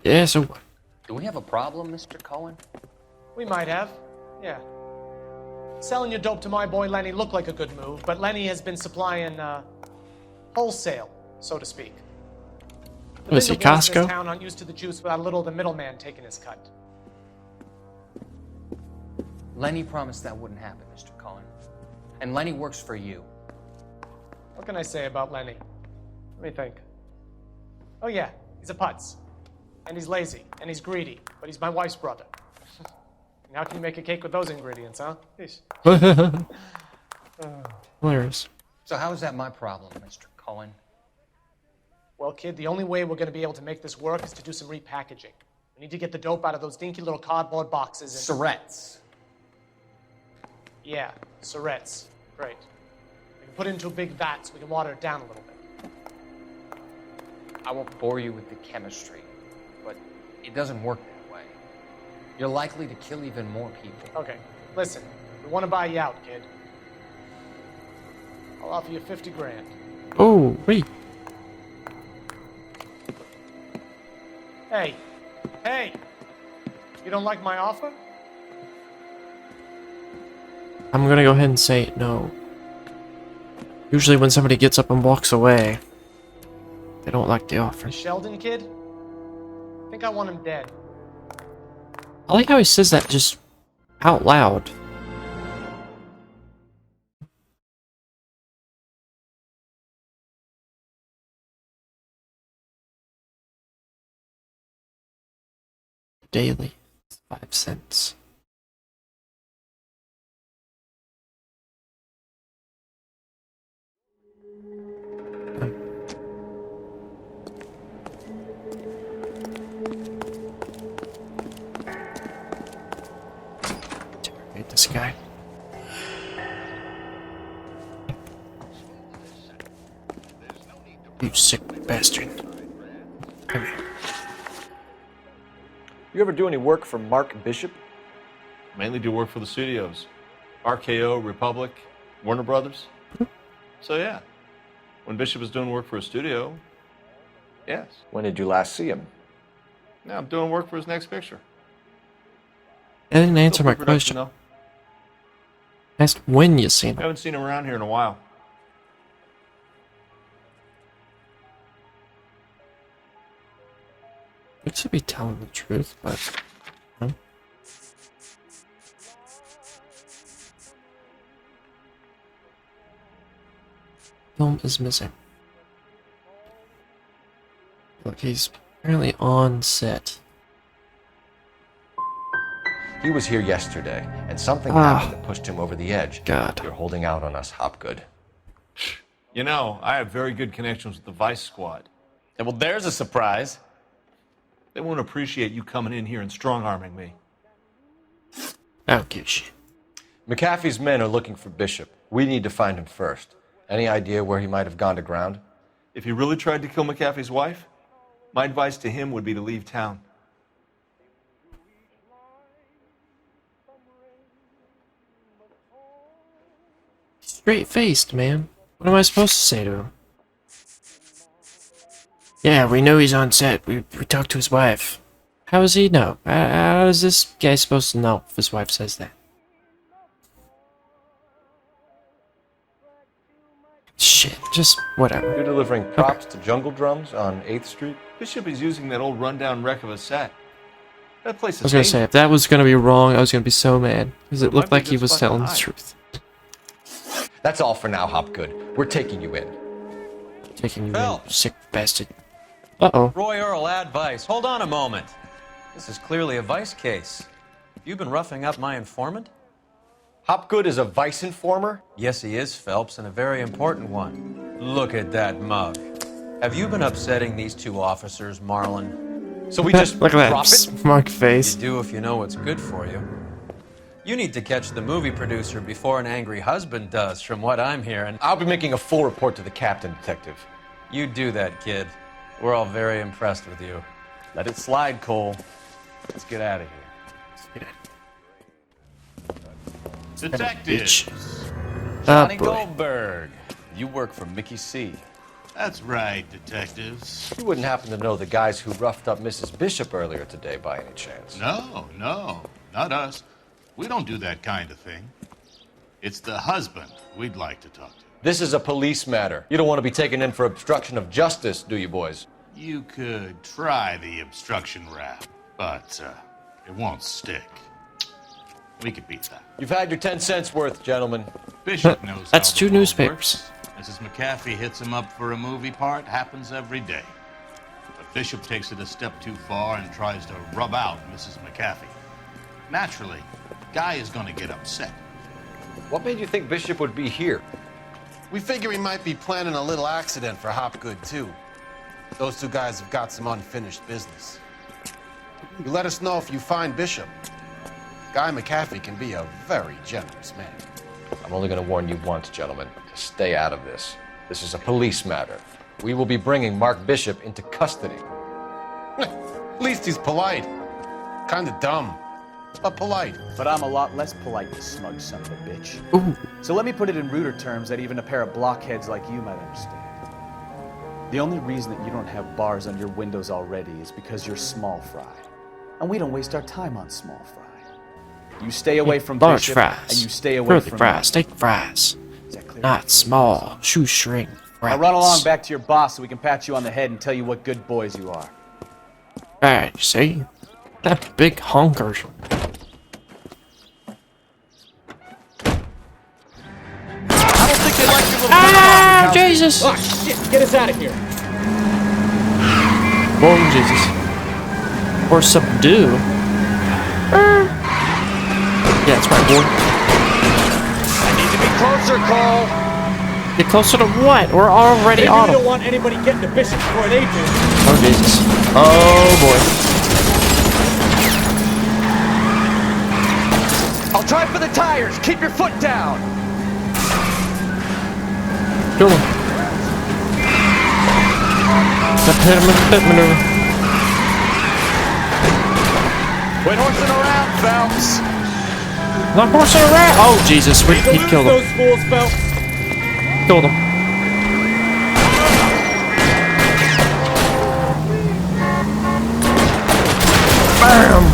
Yeah, so what? Do we have a problem, Mr. Cohen? We might have. Yeah. Selling your dope to my boy Lenny looked like a good move, but Lenny has been supplying, wholesale, so to speak. The Was he legal boys in Costco? this town aren't used to the juice without a little of the middleman taking his cut. Lenny promised that wouldn't happen, Mr. Cohen. And Lenny works for you. What can I say about Lenny? Let me think. Oh yeah, he's a putz. And he's lazy, and he's greedy, but he's my wife's brother. And how can you make a cake with those ingredients, huh? Yeesh. Hilarious. So how is that my problem, Mr. Cohen? Well, kid, the only way we're going to be able to make this work is to do some repackaging. We need to get the dope out of those dinky little cardboard boxes and... Surrettes. Yeah, Surrettes. Great. We can put it into a big vat so we can water it down a little bit. I won't bore you with the chemistry, but it doesn't work that way. You're likely to kill even more people. Okay, listen. We want to buy you out, kid. I'll offer you 50 grand. Oh, wait. Hey. Hey! You don't like my offer? I'm gonna go ahead and say no. Usually when somebody gets up and walks away, they don't like the offer. The Sheldon kid? I think I want him dead. I like how he says that just out loud. Daily, 5 cents. Interrogate this guy. You sick bastard. Come here. You ever do any work for Mark Bishop? Mainly do work for the studios. RKO, Republic, Warner Brothers. So yeah, when Bishop is doing work for a studio, yes. When did you last see him? Now I'm doing work for his next picture. I didn't answer my question. Though. I asked when you seen him. I haven't seen him around here in a while. It should be telling the truth, but... Huh? Film is missing. Look, he's apparently on set. He was here yesterday, and something happened that pushed him over the edge. God. You're holding out on us, Hopgood. You know, I have very good connections with the Vice Squad. Yeah, well, there's a surprise. They won't appreciate you coming in here and strong-arming me. I don't give a shit. McAfee's men are looking for Bishop. We need to find him first. Any idea where he might have gone to ground? If he really tried to kill McAfee's wife, my advice to him would be to leave town. Straight-faced, man. What am I supposed to say to him? Yeah, we know he's on set. We talked to his wife. How does he know? How is this guy supposed to know if his wife says that? Shit, just whatever. You're delivering props to Jungle Drums on 8th Street? Bishop is using that old rundown wreck of a set. That place is I was gonna say, if that was gonna be wrong, I was gonna be so mad. Because it looked like he was telling the truth. That's all for now, Hopgood. We're taking you in. Taking you in, sick bastard. Uh-oh. Roy Earl, advice. Hold on a moment. This is clearly a vice case. You've been roughing up my informant? Hopgood is a vice informer? Yes, he is, Phelps, and a very important one. Look at that mug. Have you been upsetting these two officers, Marlon? So we just look at drop that it? smug face. You do if you know what's good for you. You need to catch the movie producer before an angry husband does, from what I'm hearing. I'll be making a full report to the captain, Detective. You do that, kid. We're all very impressed with you. Let it slide, Cole. Let's get out of here. Detectives. Johnny boy. Goldberg. You work for Mickey C. That's right, detectives. You wouldn't happen to know the guys who roughed up Mrs. Bishop earlier today by any chance? No, not us. We don't do that kind of thing. It's the husband we'd like to talk to. This is a police matter. You don't want to be taken in for obstruction of justice, do you, boys? You could try the obstruction rap, but it won't stick. We could beat that. You've had your 10 cents worth, gentlemen. Bishop knows That's how the 2 world newspapers. works. Mrs. McAfee hits him up for a movie part. Happens every day. But Bishop takes it a step too far and tries to rub out Mrs. McAfee. Naturally, Guy is going to get upset. What made you think Bishop would be here? We figure he might be planning a little accident for Hopgood, too. Those two guys have got some unfinished business. You let us know if you find Bishop. Guy McAfee can be a very generous man. I'm only going to warn you once, gentlemen, to stay out of this. This is a police matter. We will be bringing Mark Bishop into custody. At least he's polite. Kind of dumb, but polite. But I'm a lot less polite, you smug son of a bitch. Ooh. So let me put it in ruder terms that even a pair of blockheads like you might understand. The only reason that you don't have bars on your windows already is because you're small fry. and we don't waste our time on small fry. You stay away from large Bishop, fries. and you stay away Curly from fries, me. steak fries. Not small, shoestring fries. Now run along back to your boss so we can pat you on the head and tell you what good boys you are. Alright, see? That big honker. I don't think they like your little Ah, Jesus! Oh, shit! Get us out of here! Oh, Jesus. Or subdue. Yeah, that's right, boy. I need to be closer, Cole! Get closer to what? We're already on We them. don't want anybody getting to Bishop before they do. Oh, Jesus. Oh, boy. I'll try for the tires. Keep your foot down. Kill him. Hit him with the pit maneuver. Quit horsing around, Phelps. Not horsing around. Oh, Jesus. He killed him. Those fools, Phelps. Killed him. Bam!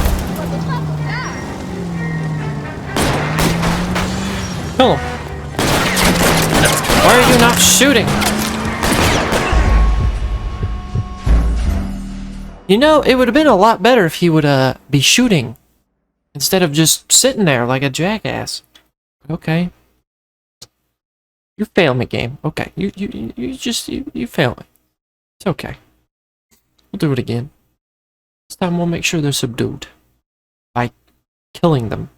Kill him. Why are you not shooting? You know, it would have been a lot better if he would be shooting instead of just sitting there like a jackass. Okay. You fail me, game. Okay. You fail me. It's okay. We'll do it again. This time we'll make sure they're subdued by killing them.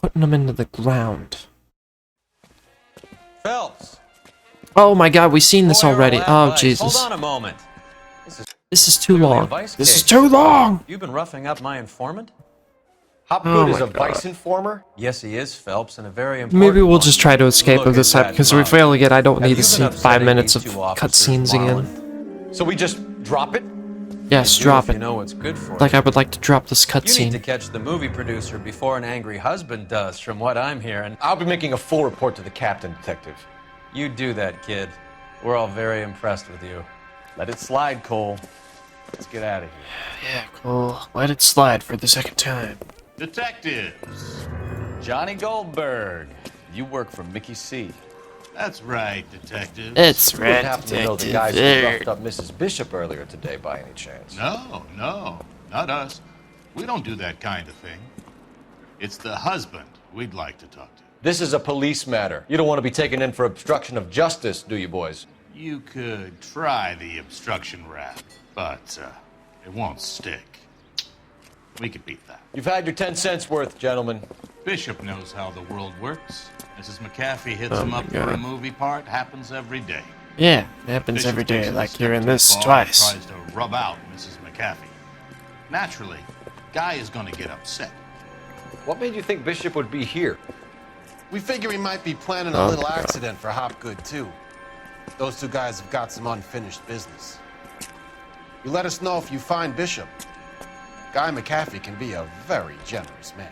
Putting them into the ground. Phelps. Oh my god, we've seen this already. Oh, Jesus. Hold on a moment. This is too long. Vice This is case. too long! You've been roughing up my informant? Hopgood Oh is my a vice informer? Yes, he is, Phelps, and a very important Maybe we'll one. just try to escape Look with this at app, that because if we mug. fail again, I don't Have need to you see been 5 upsetting minutes these of two officers, cutscenes again. Marlon? So we just drop it? Yes, You do drop if it. You know what's good for Like you. I would like to drop this You need to cutscene. catch the movie producer before an angry husband does, from what I'm hearing. I'll be making a full report to the captain, detective. You do that, kid. We're all very impressed with you. Let it slide, Cole. Let's get out of here. Yeah, cool. Let it slide for the second time. Detectives. Johnny Goldberg. You work for Mickey C. That's right, detectives. It's You red wouldn't happen to know the guys who roughed up Mrs. Bishop earlier today by any chance? No, not us. We don't do that kind of thing. It's the husband we'd like to talk to. This is a police matter. You don't want to be taken in for obstruction of justice, do you, boys? You could try the obstruction rap, but it won't stick. We could beat that. You've had your 10 cents worth, gentlemen. Bishop knows how the world works. Mrs. McAfee hits Oh him my up for a God. movie part. Happens every day. Yeah, it happens Bishop every takes day, it a like step you're in too this far and twice. Tries to rub out Mrs. McAfee. Naturally, Guy is going to get upset. What made you think Bishop would be here? We figure he might be planning a Oh, little God. accident for Hopgood, too. Those two guys have got some unfinished business. You let us know if you find Bishop. Guy McAfee can be a very generous man.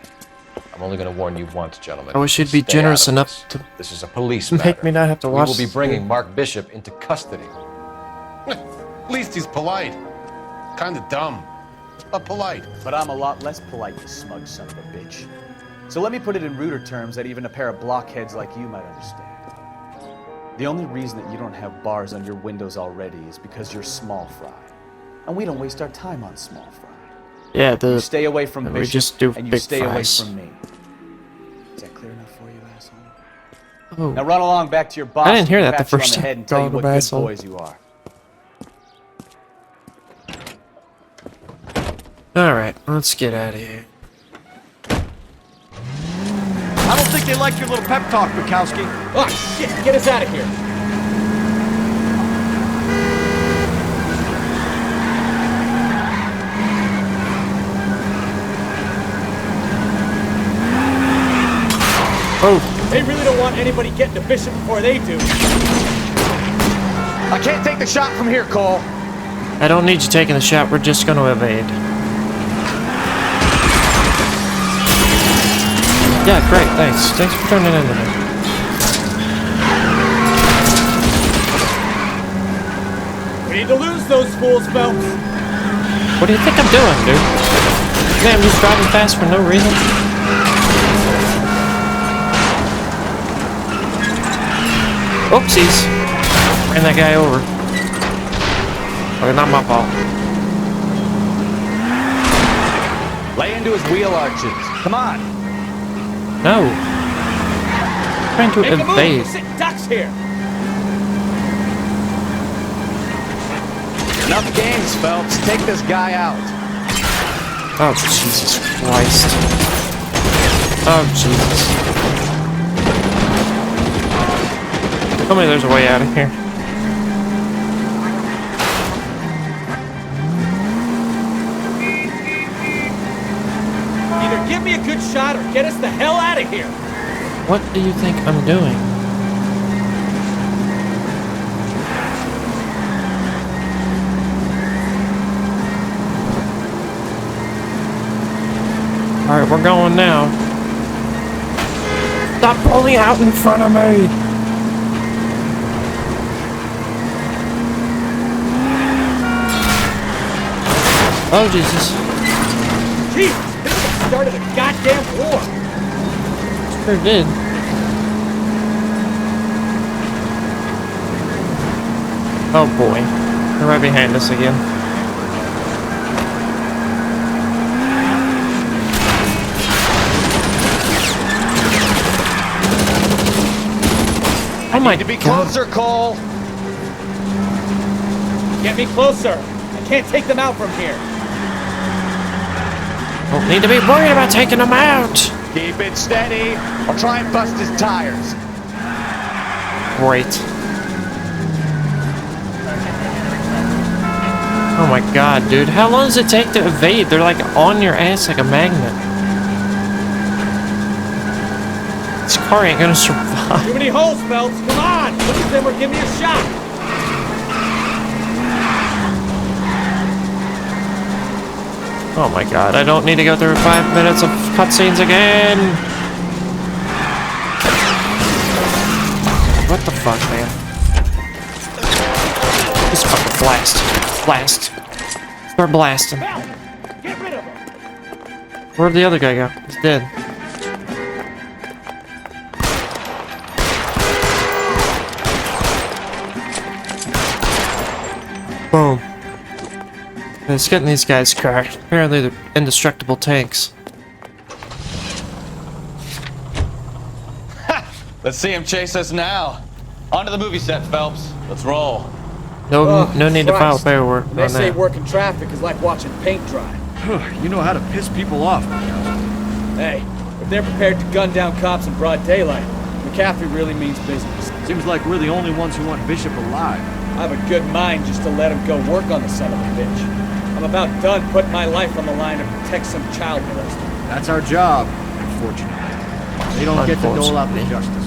I'm only going to warn you once, gentlemen. I wish you'd be Stay generous out of enough this. to This is a police make matter. me not have to watch We will be this bringing thing. Mark Bishop into custody. At least he's polite. Kind of dumb, but polite. But I'm a lot less polite, you smug son of a bitch. So let me put it in ruder terms that even a pair of blockheads like you might understand. The only reason that you don't have bars on your windows already is because you're small fry. And we don't waste our time on small fry. Yeah, You stay away from we Bishop, just do and you big stay fries. away from me. Is that clear enough for you, asshole? Oh. Now run along back to your boss. I didn't hear and that the pat you on first the time. head and tell you Called what him good asshole. boys you are. Alright, let's get out of here. I don't think they like your little pep talk, Bukowski. Oh, shit! Get us out of here! Oh. They really don't want anybody getting to Bishop before they do. I can't take the shot from here, Cole. I don't need you taking the shot, we're just gonna evade. Yeah, great, thanks. Thanks for turning into me. We need to lose those fools, Phelps. What do you think I'm doing, dude? Man, I'm just driving fast for no reason. Oopsies. Ran that guy over. Okay, not my fault. Lay into his wheel arches. Come on. No. I'm trying to evade. Sitting ducks here. Enough games, Phelps. Take this guy out. Oh, Jesus Christ. Oh, Jesus. Tell me there's a way out of here. Either give me a good shot or get us the hell out of here. What do you think I'm doing? Alright, we're going now. Stop pulling out in front of me! Oh, Jesus. Jesus, this started a goddamn war. Sure did. Oh boy. They're right behind us again. Oh my God. To be closer, Cole. Get me closer. I can't take them out from here. Don't need to be worried about taking them out. Keep it steady. I'll try and bust his tires. Great. Oh my God, dude. How long does it take to evade? They're like on your ass like a magnet. This car ain't gonna survive. Too many holes, Phelps. Come on. Look at them or give me a shot. Oh my God, I don't need to go through 5 minutes of cutscenes again. What the fuck, man? Just fucking blast. Blast. Start blasting. Get rid of him. Where'd the other guy go? He's dead. Boom. Let's get in these guys' car. Apparently they're indestructible tanks. Let's see him chase us now. On to the movie set, Phelps. Let's roll. No need to file paperwork on They say that. working traffic is like watching paint dry. You know how to piss people off. Hey, if they're prepared to gun down cops in broad daylight, McCaffrey really means business. Seems like we're the only ones who want Bishop alive. I have a good mind just to let him go work on the son of a bitch. I'm about done putting my life on the line to protect some child molester. That's our job, unfortunately. They don't get to dole out the justice.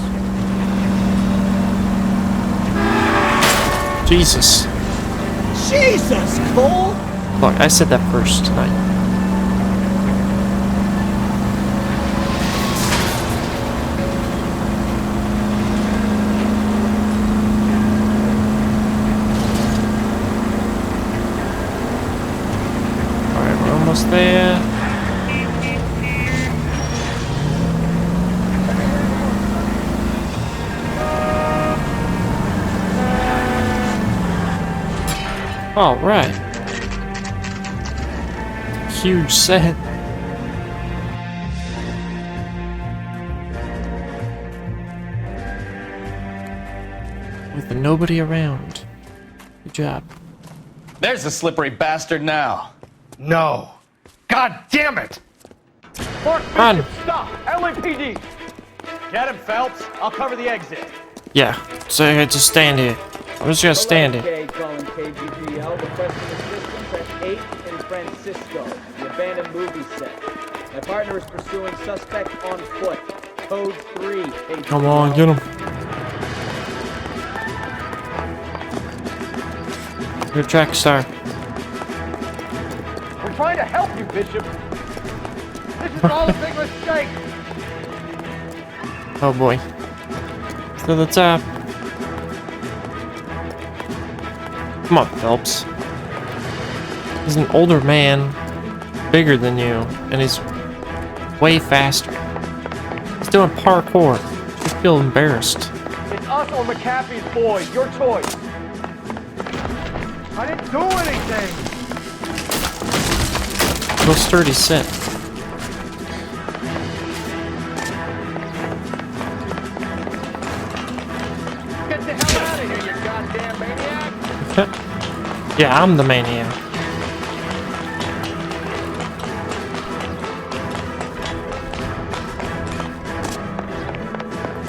Jesus. Jesus, Cole! Look, I said that first tonight. Alright, we're almost there. All right. Huge set. With nobody around. Good job. There's the slippery bastard now. No. God damn it! Run. Stop! LAPD! Get him, Phelps. I'll cover the exit. Yeah. So I just stand here. I'm just gonna stand here. Okay, calling KGPL, requesting assistance at 8 in Francisco, the abandoned movie set. My partner is pursuing suspect on foot. Code 3, KGPL. Come on, get him. Good track star. We're trying to help you, Bishop. This is all a big mistake. Oh boy. To the top. Come on, Phelps. He's an older man, bigger than you, and he's way faster. He's doing parkour. You feel embarrassed. It's us or McAfee's boys. Your choice. I didn't do anything. Real sturdy set. Get the hell out of here, you goddamn maniac! Yeah, I'm the maniac.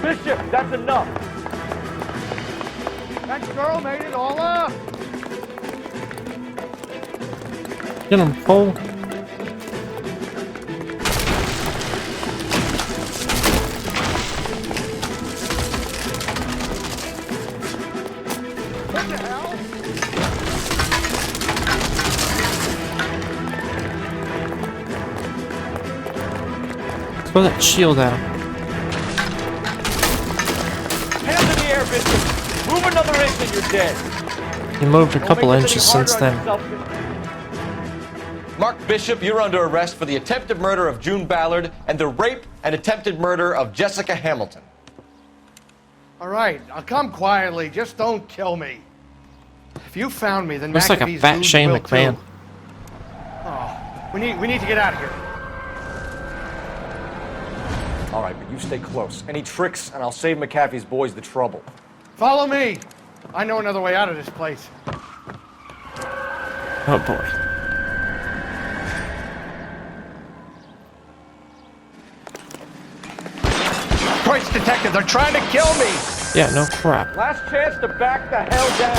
Bishop, that's enough. That girl made it all up. Get him, Cole. What the hell? Throw that shield at him. Hands in the air, Bishop. Move another inch and you're dead. He moved a couple inches since then. Mark Bishop, you're under arrest for the attempted murder of June Ballard and the rape and attempted murder of Jessica Hamilton. All right, I'll come quietly. Just don't kill me. If you found me, then Looks like a McAfee's fat dudes Shane will McMahon. too. Oh, we need to get out of here. All right, but you stay close. Any tricks, and I'll save McAfee's boys the trouble. Follow me. I know another way out of this place. Oh boy. Christ, detective, they're trying to kill me. Yeah, no crap. Last chance to back the hell down.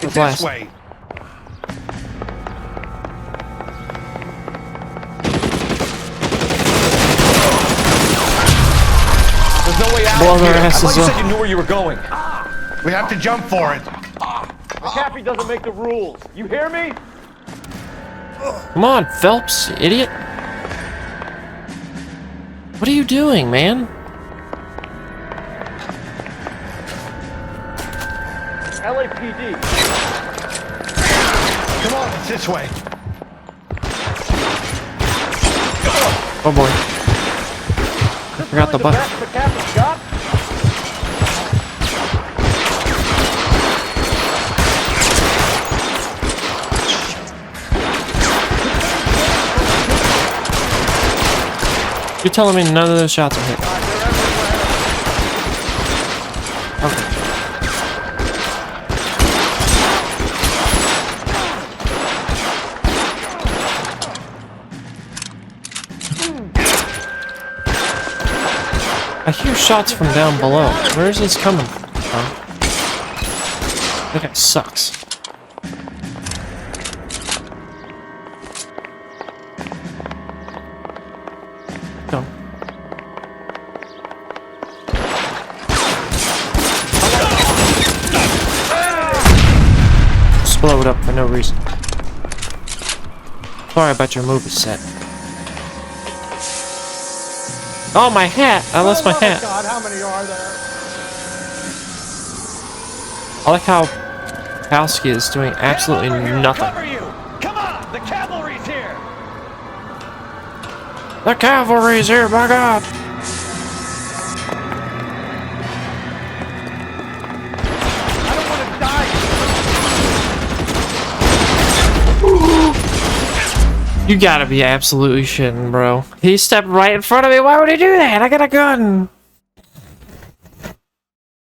It's Blast. this way. There's no way out Blow of their here. I asses thought you up. said you knew where you were going. We have to jump for it. McAfee doesn't make the rules. You hear me? Come on, Phelps, you idiot. What are you doing, man? LAPD. Come on, it's this way. Oh boy. I forgot the button. McAfee's got? You're telling me none of those shots are hit. Okay. I hear shots from down below. Where is this coming from? That guy sucks. Go. Just blow it up for no reason. Sorry about your movie set. Oh, my hat! I lost my hat. God, how many are there? I like how Kowski is doing absolutely nothing. Cover you! Come on! The cavalry's here! The cavalry's here, my God! I don't want to die. You gotta be absolutely shitting, bro. He stepped right in front of me. Why would he do that? I got a gun.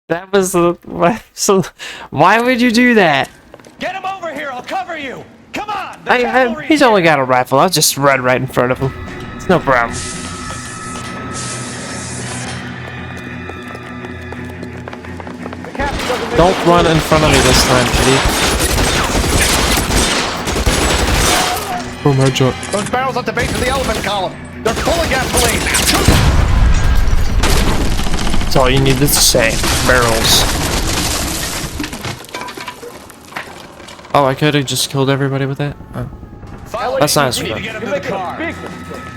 That was the... So, why would you do that? Get him over here! I'll cover you! Come on! He's only got a rifle. I'll just run right in front of him. It's no problem. Don't run in front of me this time, kitty. Boom, headshot. Those barrels at the base of the elephant column. They're full of gasoline. That's all you need to say. Barrels. Oh, I could have just killed everybody with that? Oh. That's not as fun. I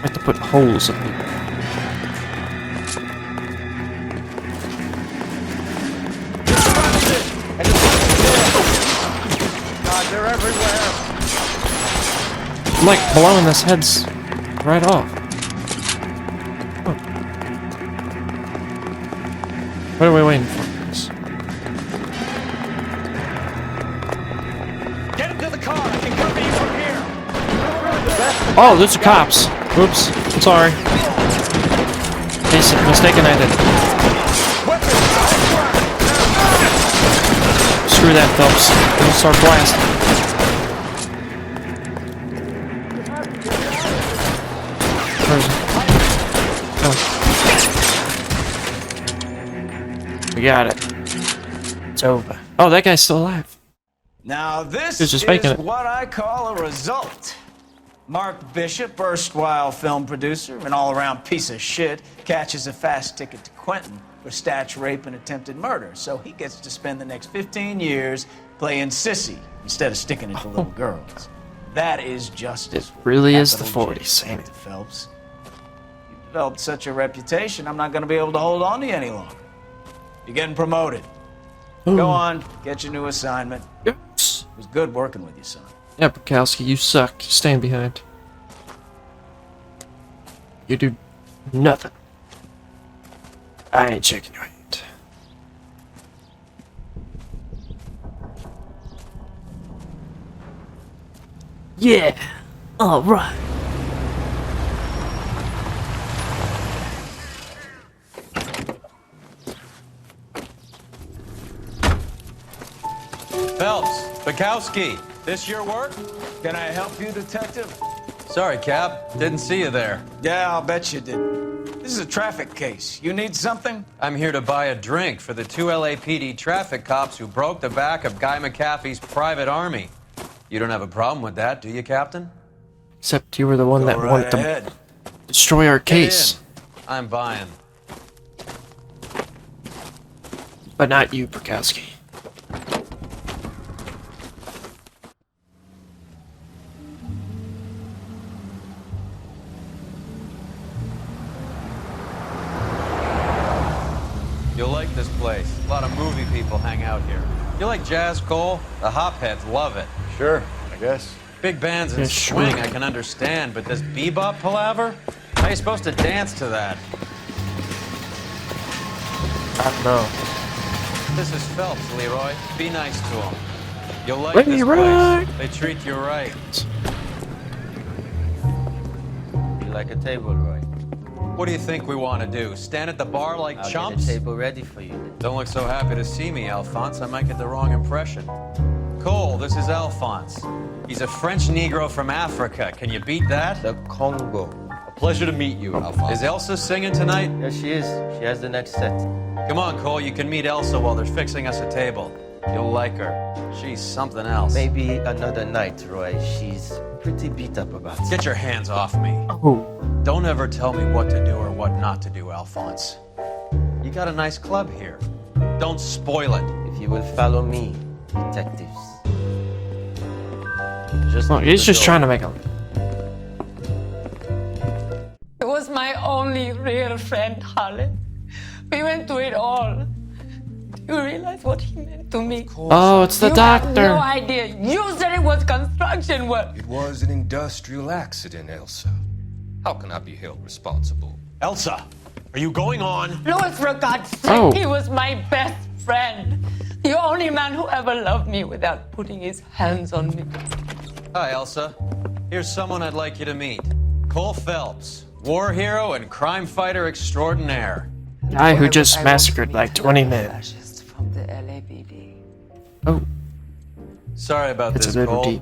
have to put holes in people. I'm like blowing this heads right off. Oh. What are we waiting for, guys? Get into the car. I can cover you from here. Oh, those are cops. Oops. I'm sorry. Mistaken identity. Screw that, Phelps. We'll start blasting. Oh. We got it. It's over. Oh, that guy's still alive. Now this He's just is faking it. what I call a result. Mark Bishop, erstwhile film producer and all-around piece of shit, catches a fast ticket to Quentin for statch rape and attempted murder. So he gets to spend the next 15 years playing sissy instead of sticking it to little girls. That is justice. It really is the Capital J, 40s, Sammy. Detective Phelps. You developed such a reputation, I'm not going to be able to hold on to you any longer. You're getting promoted. Go on, get your new assignment. Yes. It was good working with you, son. Yeah, Bukowski, you suck. Stand behind. You do nothing. I ain't checking your hand. Yeah. All right. Phelps, Bukowski, this your work? Can I help you, detective? Sorry, Cap. Didn't see you there. Yeah, I'll bet you did. This is a traffic case. You need something? I'm here to buy a drink for the 2 LAPD traffic cops who broke the back of Guy McAfee's private army. You don't have a problem with that, do you, Captain? Except you were the one that wanted to destroy our case. I'm buying. But not you, Bukowski. You'll like this place. A lot of movie people hang out here. You like jazz, Cole? The hopheads love it. Sure, I guess. Big bands and swing I can understand, but this bebop palaver? How are you supposed to dance to that? I don't know. This is Phelps, Leroy. Be nice to him. You'll like Leroy. this place. They treat you right. You like a table, Roy? What do you think we want to do? Stand at the bar like I'll chumps? get a table ready for you. Don't look so happy to see me, Alphonse. I might get the wrong impression. Cole, this is Alphonse. He's a French Negro from Africa. Can you beat that? The Congo. A pleasure to meet you, Alphonse. Is Elsa singing tonight? Yes, she is. She has the next set. Come on, Cole. You can meet Elsa while they're fixing us a table. You'll like her. She's something else. Maybe another night, Roy. She's pretty beat up about it. Get your hands off me. Oh. Don't ever tell me what to do or what not to do, Alphonse. You got a nice club here. Don't spoil it. If you will follow me, detectives. He's just trying to make a... He was my only real friend, Harlan. We went through it all. Do you realize what he meant to me? Oh, it's the doctor. You have no idea. You said it was construction work. It was an industrial accident, Elsa. How can I be held responsible? Elsa, are you going on? Louis, for God's sake, he was my best friend. The only man who ever loved me without putting his hands on me. Hi, Elsa. Here's someone I'd like you to meet. Cole Phelps, war hero and crime fighter extraordinaire. Guy who just massacred like 20 men. From the LAPD. Oh. Sorry about It's this, a little Cole. deep.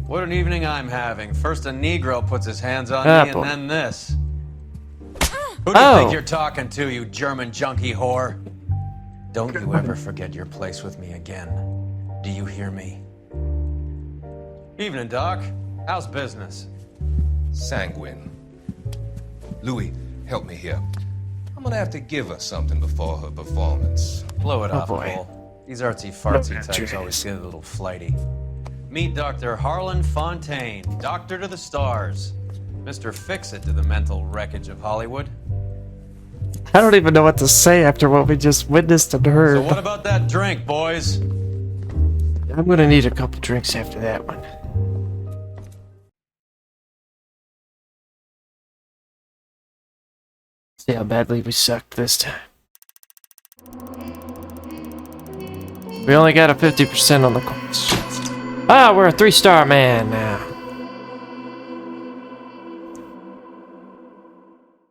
What an evening I'm having. First a Negro puts his hands on me, boy. and then this. Who do you think you're talking to, you German junkie whore? Don't you ever forget your place with me again. Do you hear me? Evening, Doc. How's business? Sanguine. Louis, help me here. I'm gonna have to give her something before her performance. Blow it off, boy. Cole. These artsy-fartsy Look at types you. always get a little flighty. Meet Dr. Harlan Fontaine, doctor to the stars. Mr. Fix-It to the mental wreckage of Hollywood. I don't even know what to say after what we just witnessed and heard. So what about that drink, boys? I'm gonna need a couple drinks after that one. See how badly we sucked this time. We only got a 50% on the questions. Ah, we're a 3-star man now.